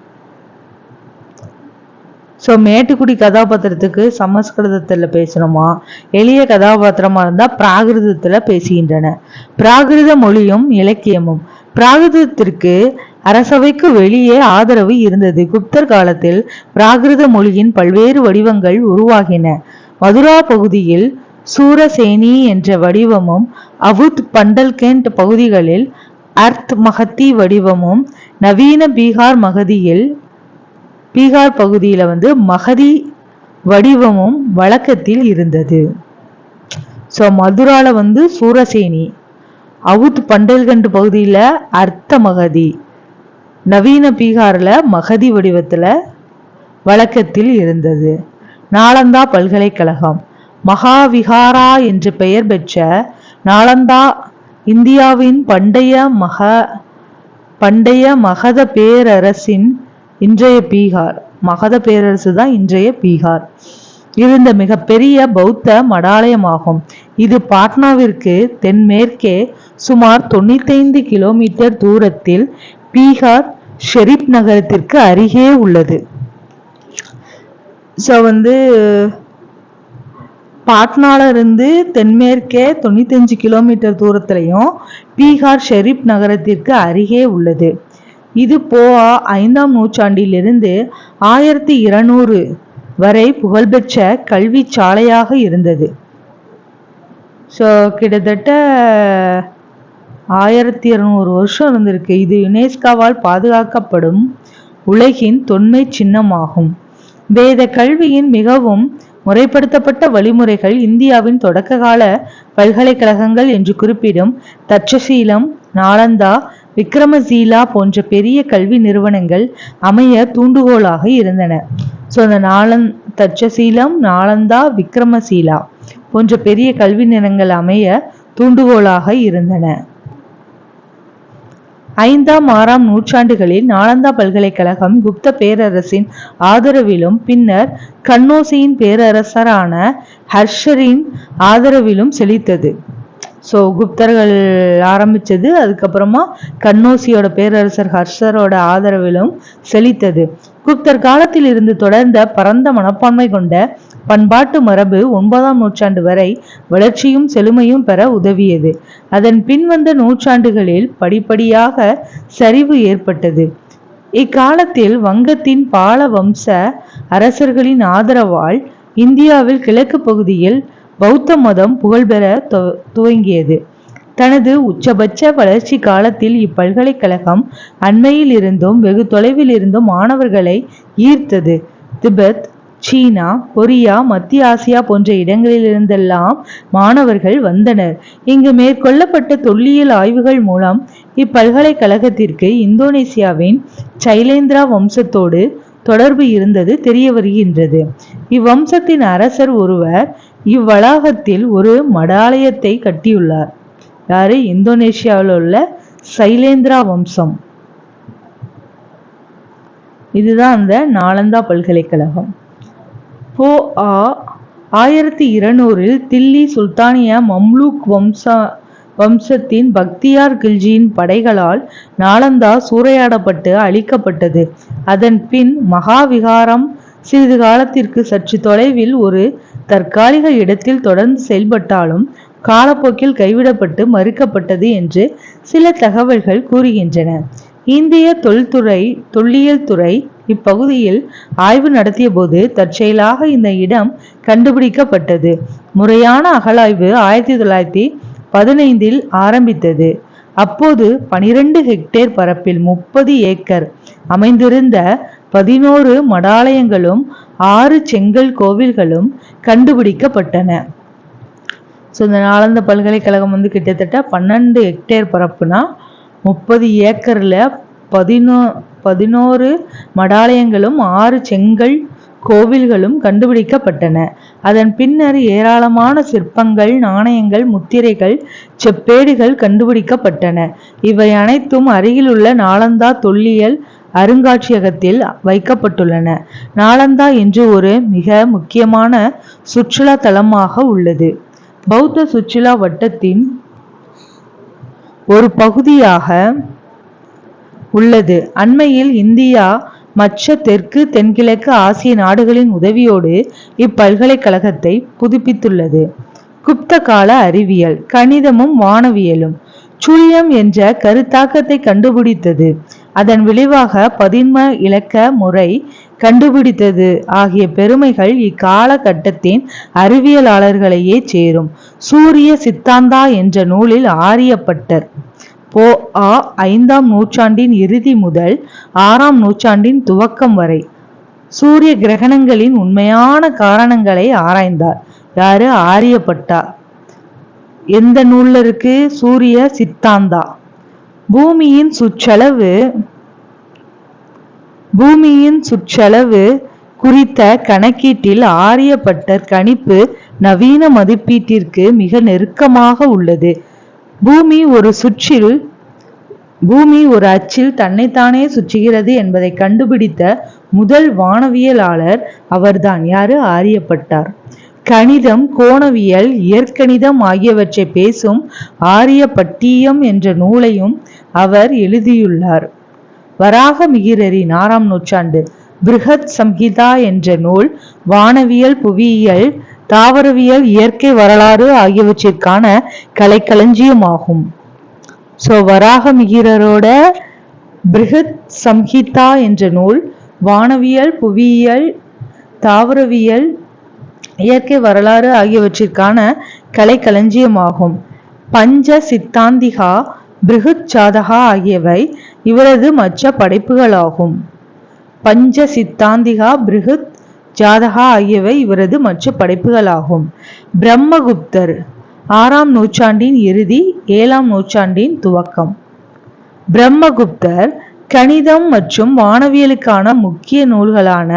ஸோ மேட்டுக்குடி கதாபாத்திரத்துக்கு சமஸ்கிருதத்தில் பேசணுமா, எளிய கதாபாத்திரமா இருந்தால் பிராகிருதத்தில் பேசுகின்றன. பிராகிருத மொழியும் இலக்கியமும். பிராகிருதத்திற்கு அரசவைக்கு வெளியே ஆதரவு இருந்தது. குப்தர் காலத்தில் பிராகிருத மொழியின் பல்வேறு வடிவங்கள் உருவாகின. மதுரா பகுதியில் சூரசேனி என்ற வடிவமும், அவுத் பண்டல்கெண்ட் பகுதிகளில் அர்த் மகதி வடிவமும், நவீன பீகார் பகுதியில மகதி வடிவமும் வழக்கத்தில் இருந்தது. ஸோ மதுரால சூரசேனி, அவுத் பண்டல்கண்ட் பகுதியில அர்த்த மகதி, நவீன பீகார்ல மகதி வடிவத்துல வழக்கத்தில் இருந்தது. நாலந்தா பல்கலைக்கழகம். மகாவிகாரா என்று பெயர் பெற்ற நாலந்தா இந்தியாவின் பண்டைய மகத பேரரசின் இன்றைய பீகார், மகத பேரரசு தான் இன்றைய பீகார் இருந்த மிகப்பெரிய பௌத்த மடாலயமாகும். இது பாட்னாவிற்கு தென்மேற்கே சுமார் 95 கிலோமீட்டர் தூரத்தில் பீகார் ஷெரீப் நகரத்திற்கு அருகே உள்ளது. ஸோ பாட்னால இருந்து தென்மேற்கே 95 கிலோமீட்டர் தூரத்திலையும் பீகார் ஷெரீப் நகரத்திற்கு அருகே உள்ளது. இது போஆ 5ஆம் நூற்றாண்டிலிருந்து 1200 வரை புகழ்பெற்ற கல்வி சாலையாக இருந்தது. ஸோ கிட்டத்தட்ட 1200 வருஷம் இருந்திருக்கு. இது யுனெஸ்கோவால் பாதுகாக்கப்படும் உலகின் தொன்மை சின்னமாகும். வேத கல்வியின் மிகவும் முறைப்படுத்தப்பட்ட வழிமுறைகள் இந்தியாவின் தொடக்க கால பல்கலைக்கழகங்கள் என்று குறிப்பிடும் தட்சசீலம், நாலந்தா, விக்ரமசீலா போன்ற பெரிய கல்வி நிறுவனங்கள் அமைய தூண்டுகோலாக இருந்தன. ஸோ அந்த தட்சசீலம், நாலந்தா, விக்ரமசீலா போன்ற பெரிய கல்வி நிறுவனங்கள் அமைய தூண்டுகோலாக இருந்தன. 5ஆம் 6ஆம் நூற்றாண்டுகளில் நாலந்தா பல்கலைக்கழகம் குப்த பேரரசின் ஆதரவிலும் பின்னர் கன்னோசியின் பேரரசரான ஹர்ஷரின் ஆதரவிலும் செழித்தது. ஸோ குப்தர்கள் ஆரம்பிச்சது, அதுக்கப்புறமா கன்னோசியோட பேரரசர் ஹர்ஷரோட ஆதரவிலும் செழித்தது. குப்தர் காலத்தில் இருந்து தொடர்ந்த பரந்த மனப்பான்மை கொண்ட பண்பாட்டு மரபு 9ஆம் நூற்றாண்டு வரை வளர்ச்சியும் செழுமையும் பெற உதவியது. அதன் பின்வந்த நூற்றாண்டுகளில் படிப்படியாக சரிவு ஏற்பட்டது. இக்காலத்தில் வங்கத்தின் பால வம்ச அரசர்களின் ஆதரவால் இந்தியாவில் கிழக்கு பகுதியில் பௌத்த மதம் புகழ்பெற துவங்கியது. தனது உச்சபட்ச வளர்ச்சி காலத்தில் இப்பல்கலைக்கழகம் அண்மையில் இருந்தும் வெகு தொலைவில் இருந்தும் மாணவர்களை ஈர்த்தது. திபெத், சீனா, கொரியா, மத்திய ஆசியா போன்ற இடங்களிலிருந்தெல்லாம் மாணவர்கள் வந்தனர். இங்கு மேற்கொள்ளப்பட்ட தொல்லியல் ஆய்வுகள் மூலம் இப்பல்கலைக்கழகத்திற்கு இந்தோனேசியாவின் சைலேந்திரா வம்சத்தோடு தொடர்பு இருந்தது தெரிய வருகின்றது. இவ்வம்சத்தின் அரசர் ஒருவர் இவ்வளாகத்தில் ஒரு மடாலயத்தை கட்டியுள்ளார். யாரு? இந்தோனேஷியாவில் உள்ள சைலேந்திரா வம்சம். இதுதான் அந்த நாலந்தா பல்கலைக்கழகம். 1200 தில்லி சுல்தானிய மம்லூக் வம்சத்தின் பக்தியார் கில்ஜியின் படைகளால் நாலந்தா சூறையாடப்பட்டு அழிக்கப்பட்டது. அதன் பின் மகாவிகாரம் சிறிது காலத்திற்கு சற்று தொலைவில் ஒரு தற்காலிக இடத்தில் தொடர்ந்து செயல்பட்டாலும் காலப்போக்கில் கைவிடப்பட்டு மறுக்கப்பட்டது என்று சில தகவல்கள் கூறுகின்றன. இந்திய தொல்லியல் துறை இப்பகுதியில் ஆய்வு நடத்திய போது தற்செயலாக இந்த இடம் கண்டுபிடிக்கப்பட்டது. முறையான அகழாய்வு 1915 ஆரம்பித்தது. அப்போது 12 ஹெக்டேர் பரப்பில் 30 ஏக்கர் அமைந்திருந்த 11 மடாலயங்களும் 6 செங்கல் கோவில்களும் கண்டுபிடிக்கப்பட்டன. ஸோ இந்த நாலந்தா பல்கலைக்கழகம் கிட்டத்தட்ட 12 ஹெக்டேர் பரப்புனா 30 ஏக்கர்ல 11 மடாலயங்களும் 6 செங்கல் கோவில்களும் கண்டுபிடிக்கப்பட்டன. அதன் பின்னர் ஏராளமான சிற்பங்கள், நாணயங்கள், முத்திரைகள், செப்பேடுகள் கண்டுபிடிக்கப்பட்டன. இவை அனைத்தும் அருகிலுள்ள நாலந்தா தொல்லியல் அருங்காட்சியகத்தில் வைக்கப்பட்டுள்ளன. நாலந்தா என்று ஒரு மிக முக்கியமான சுற்றுலா தலமாக உள்ளது. பௌத்த சுற்றுலா வட்டத்தின் ஒரு பகுதியாக உள்ளது. அண்மையில் இந்தியா மற்ற தெற்கு தென்கிழக்கு ஆசிய நாடுகளின் உதவியோடு இப்பல்கலைக்கழகத்தை புதுப்பித்துள்ளது. குப்த கால அறிவியல், கணிதமும் வானவியலும் சுழியம் என்ற கருத்தாக்கத்தை கண்டுபிடித்தது. அதன் விளைவாக பதின்ம இலக்க முறை கண்டுபிடித்தது ஆகிய பெருமைகள் இக்காலகட்டத்தின் அறிவியலாளர்களையே சேரும். சூரிய சித்தாந்தா என்ற நூலில் ஆரியப்பட்டர் பொ.ஆ. 5ஆம் நூற்றாண்டின் இறுதி முதல் 6ஆம் நூற்றாண்டின் துவக்கம் வரை சூரிய கிரகணங்களின் உண்மையான காரணங்களை ஆராய்ந்தார். யாரு? ஆரியப்பட்டா. எந்த நூல்ல இருக்கு? சூரிய சித்தாந்தா. பூமியின் சுற்றளவு குறித்த கணக்கீட்டில் ஆரியப்பட்டர் கணிப்பு நவீன மதிப்பீட்டிற்கு மிக நெருக்கமாக உள்ளது. பூமி ஒரு அச்சில் தன்னைத்தானே சுற்றுகிறது என்பதை கண்டுபிடித்த முதல் வானவியலாளர் அவர்தான். யாரு? ஆரியப்பட்டார். கணிதம், கோணவியல், இயற்கணிதம் ஆகியவற்றை பேசும் ஆரியப்பட்டீயம் என்ற நூலையும் அவர் எழுதியுள்ளார். வராக மிகிரரின் 6ஆம் நூற்றாண்டு பிருஹத் சம்ஹிதா என்ற நூல் வானவியல், புவியியல், தாவரவியல், இயற்கை வரலாறு ஆகியவற்றிற்கான கலைக்களஞ்சியமாகும். வராக மிகிரரோட பிருஹத் சம்ஹிதா என்ற நூல் வானவியல், புவியியல், தாவரவியல், இயற்கை வரலாறு ஆகியவற்றிற்கான கலைக்களஞ்சியமாகும். பஞ்ச சித்தாந்திகா, பிருஹத் ஜாதகா ஆகியவை இவரது மற்ற படைப்புகளாகும். பஞ்ச சித்தாந்திகா, பிருஹத் ஜாதகா ஆகியவை இவரது மற்ற படைப்புகளாகும். பிரம்மகுப்தர் 6ஆம் நூற்றாண்டின் இறுதி 7ஆம் நூற்றாண்டின் துவக்கம். பிரம்மகுப்தர் கணிதம் மற்றும் வானவியலுக்கான முக்கிய நூல்களான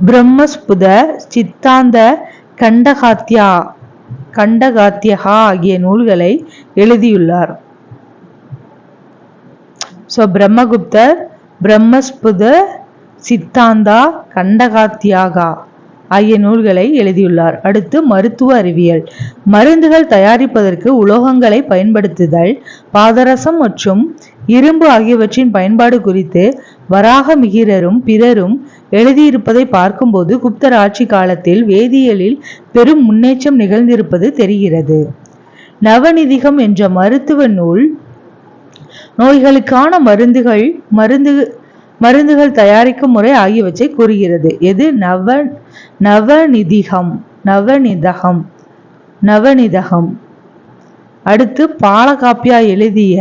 பிரம்மஸ்புத சித்தாந்த, கண்டகாத்யகா ஆகிய நூல்களை எழுதியுள்ளார். பிரம்மகுப்தர் பிரம்மஸ்புத சித்தாந்தா, கண்டகாத்யகா ஆகிய நூல்களை எழுதியுள்ளார். அடுத்து மருத்துவ அறிவியல். மருந்துகள் தயாரிப்பதற்கு உலோகங்களை பயன்படுத்துதல், பாதரசம் மற்றும் இரும்பு ஆகியவற்றின் பயன்பாடு குறித்து வராக மிகிரரும் பிறரும் எழுதியிருப்பதை பார்க்கும்போது குப்தர் ஆட்சி காலத்தில் வேதியியலில் பெரும் முன்னேற்றம் நிகழ்ந்திருப்பது தெரிகிறது. நவநிதிகம் என்ற மருத்துவ நூல் நோய்களுக்கான மருந்துகள் தயாரிக்கும் முறை ஆகியவற்றை கூறுகிறது. எது? நவநிதகம். அடுத்து பாலகாப்பியா எழுதிய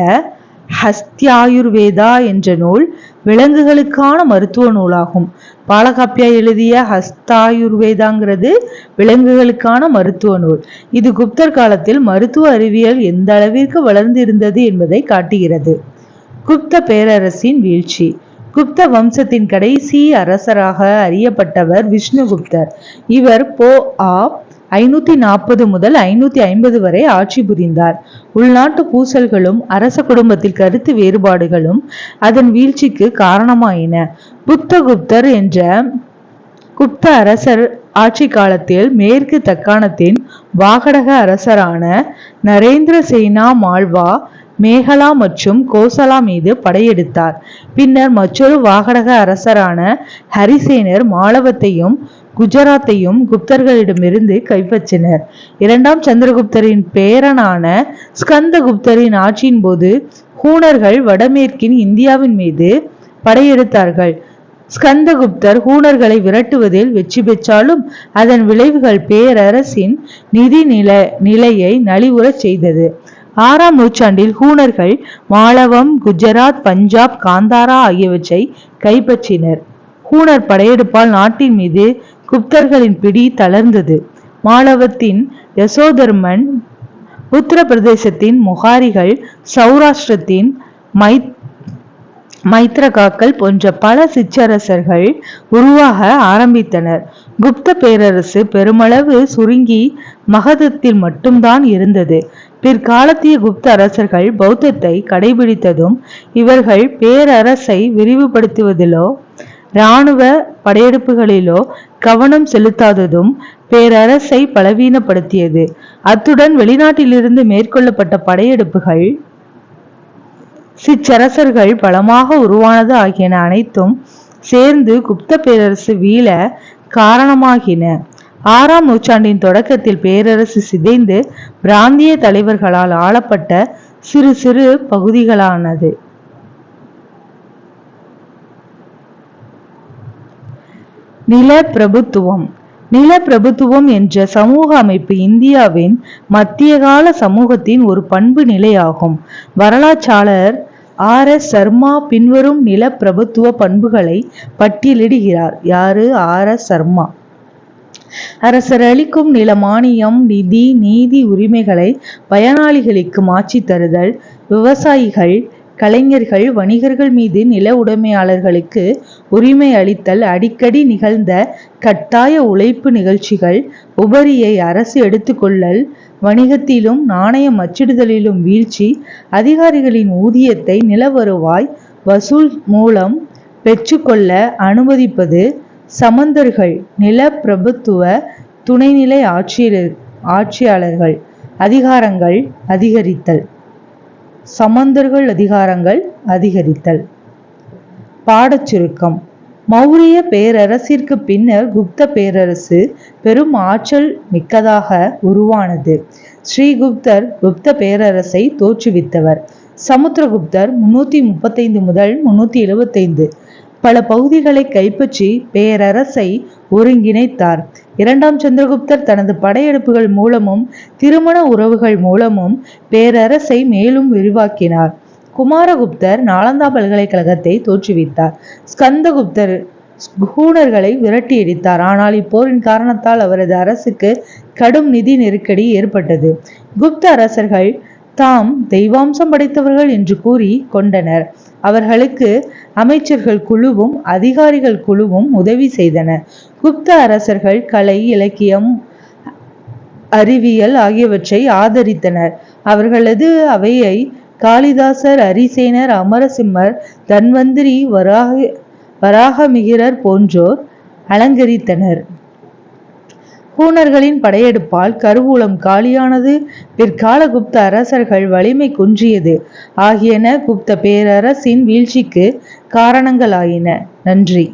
ஹஸ்தியாயுர்வேதா என்ற நூல் விலங்குகளுக்கான மருத்துவ நூலாகும். பாலகாப்பியா எழுதிய ஹஸ்தாயுர்வேதாங்கிறது விலங்குகளுக்கான மருத்துவ நூல். இது குப்தர் காலத்தில் மருத்துவ அறிவியல் எந்த அளவிற்கு வளர்ந்து இருந்தது என்பதை காட்டுகிறது. குப்த பேரரசின் வீழ்ச்சி. குப்த வம்சத்தின் கடைசி அரசராக அறியப்பட்டவர் விஷ்ணுகுப்தர். இவர் பொ.ஆ. 540 முதல் 550 வரை ஆட்சி புரிந்தார். உள்நாட்டு பூசல்களும் அரச குடும்பத்தில் கருத்து வேறுபாடுகளும் அதன் வீழ்ச்சிக்கு காரணமாயின. புத்தகுப்தர் என்ற குப்த அரசர் ஆட்சி காலத்தில் மேற்கு தக்காணத்தின் வாகடக அரசரான நரேந்திர சேனா மால்வா மேகலா மற்றும் கோசலா மீது படையெடுத்தார். பின்னர் மற்றொரு வாகடக அரசரான ஹரிசேனர் மாலவத்தையும் குஜராத்தையும் குப்தர்களிடமிருந்து கைப்பற்றினர். 2ஆம் சந்திரகுப்தரின் பேரனான ஸ்கந்தகுப்தரின் ஆட்சியின் போது ஹூணர்கள் வடமேற்கின் இந்தியாவின் மீது படையெடுத்தார்கள். ஸ்கந்தகுப்தர் ஹூணர்களை விரட்டுவதில் வெற்றி பெற்றாலும் அதன் விளைவுகள் பேரரசின் நிதி நிலையை நலிவுறச் செய்தது. 6ஆம் நூற்றாண்டில் ஹூணர்கள் மாலவம், குஜராத், பஞ்சாப், காந்தாரா ஆகியவற்றை கைப்பற்றினர். ஹூணர் படையெடுப்பால் நாட்டின் மீது குப்தர்களின் பிடி தளர்ந்தது. மாலவத்தின் யசோதர்மன், உத்தரப்பிரதேசத்தின் முகாரிகள், சௌராஷ்டிரத்தின் மைத்ரகாக்கள் போன்ற பல சிற்றரசர்கள் உருவாக ஆரம்பித்தனர். குப்த பேரரசு பெருமளவு சுருங்கி மகதத்தில் மட்டும்தான் இருந்தது. பிற்காலத்திய குப்த அரசர்கள் பௌத்தத்தை கடைபிடித்ததும் இவர்கள் பேரரசை விரிவுபடுத்துவதிலோ இராணுவ படையெடுப்புகளிலோ கவனம் செலுத்தாததும் பேரரசை பலவீனப்படுத்தியது. அத்துடன் வெளிநாட்டிலிருந்து மேற்கொள்ளப்பட்ட படையெடுப்புகள் சிற்றரசர்கள் பலமாக உருவானது ஆகியன அனைத்தும் சேர்ந்து குப்த பேரரசு வீழ காரணமாகின. 6ஆம் நூற்றாண்டின் தொடக்கத்தில் பேரரசு சிதைந்து பிராந்திய தலைவர்களால் ஆளப்பட்ட சிறு சிறு பகுதிகளானது. நிலப்பிரபுத்துவம். நிலப்பிரபுத்துவம் என்ற சமூக அமைப்பு இந்தியாவின் மத்திய கால சமூகத்தின் ஒரு பண்பு நிலையாகும். வரலாற்றாளர் R.S. சர்மா பின்வரும் நிலப்பிரபுத்துவ பண்புகளை பட்டியலிடுகிறார். யாரு? R.S. சர்மா. அரசர் அளிக்கும் நில மானியம், நிதி, நீதி உரிமைகளை பயனாளிகளுக்கு மாற்றி தருதல், விவசாயிகள், கலைஞர்கள், வணிகர்கள் மீது நில உடைமையாளர்களுக்கு உரிமை அளித்தல், அடிக்கடி நிகழ்ந்த கட்டாய உழைப்பு நிகழ்ச்சிகள், உபரியை அரசு எடுத்துக்கொள்ளல், வணிகத்திலும் நாணயம் அச்சிடுதலிலும் வீழ்ச்சி, அதிகாரிகளின் ஊதியத்தை நில வருவாய் வசூல் மூலம் பெற்றுக்கொள்ள அனுமதிப்பது, சமந்தர்கள், நிலப்பிரபுத்துவ துணைநிலை ஆட்சியாளர்கள் அதிகாரங்கள் அதிகரித்தல். சமந்தர்கள் அதிகாரங்கள் அதிகரித்தல். பாடச்சுருக்கம். மௌரிய பேரரசிற்கு பின்னர் குப்த பேரரசு பெரும் ஆற்றல் மிக்கதாக உருவானது. ஸ்ரீகுப்தர் குப்த பேரரசை தோற்றுவித்தவர். சமுத்திரகுப்தர் 335 முதல் 375 பல பகுதிகளை கைப்பற்றி பேரரசை ஒருங்கிணைத்தார். 2ஆம் சந்திரகுப்தர் தனது படையெடுப்புகள் மூலமும் திருமண உறவுகள் மூலமும் பேரரசை மேலும் விரிவாக்கினார். குமாரகுப்தர் நாலந்தா பல்கலைக்கழகத்தை தோற்றுவித்தார். ஸ்கந்தகுப்தர் ஹூணர்களை விரட்டியடித்தார். ஆனால் இப்போரின் காரணத்தால் அவரது அரசுக்கு கடும் நிதி நெருக்கடி ஏற்பட்டது. குப்த அரசர்கள் தாம் தெய்வாம்சம் படைத்தவர்கள் என்று கூறி கொண்டனர். அவர்களுக்கு அமைச்சர்கள் குழுவும் அதிகாரிகள் குழுவும் உதவி செய்தனர். குப்த அரசர்கள் கலை, இலக்கியம், அறிவியல் ஆகியவற்றை ஆதரித்தனர். அவர்களது அவையை காளிதாசர், அரிசேனர், அமரசிம்மர், தன்வந்திரி, வராகமிகிரர் போன்றோர் அலங்கரித்தனர். ஹூணர்களின் படையெடுப்பால் கருவூலம் காலியானது, பிற்கால குப்த அரசர்கள் வலிமை குன்றியது ஆகியன குப்த பேரரசின் வீழ்ச்சிக்கு காரணங்களாயின. நன்றி.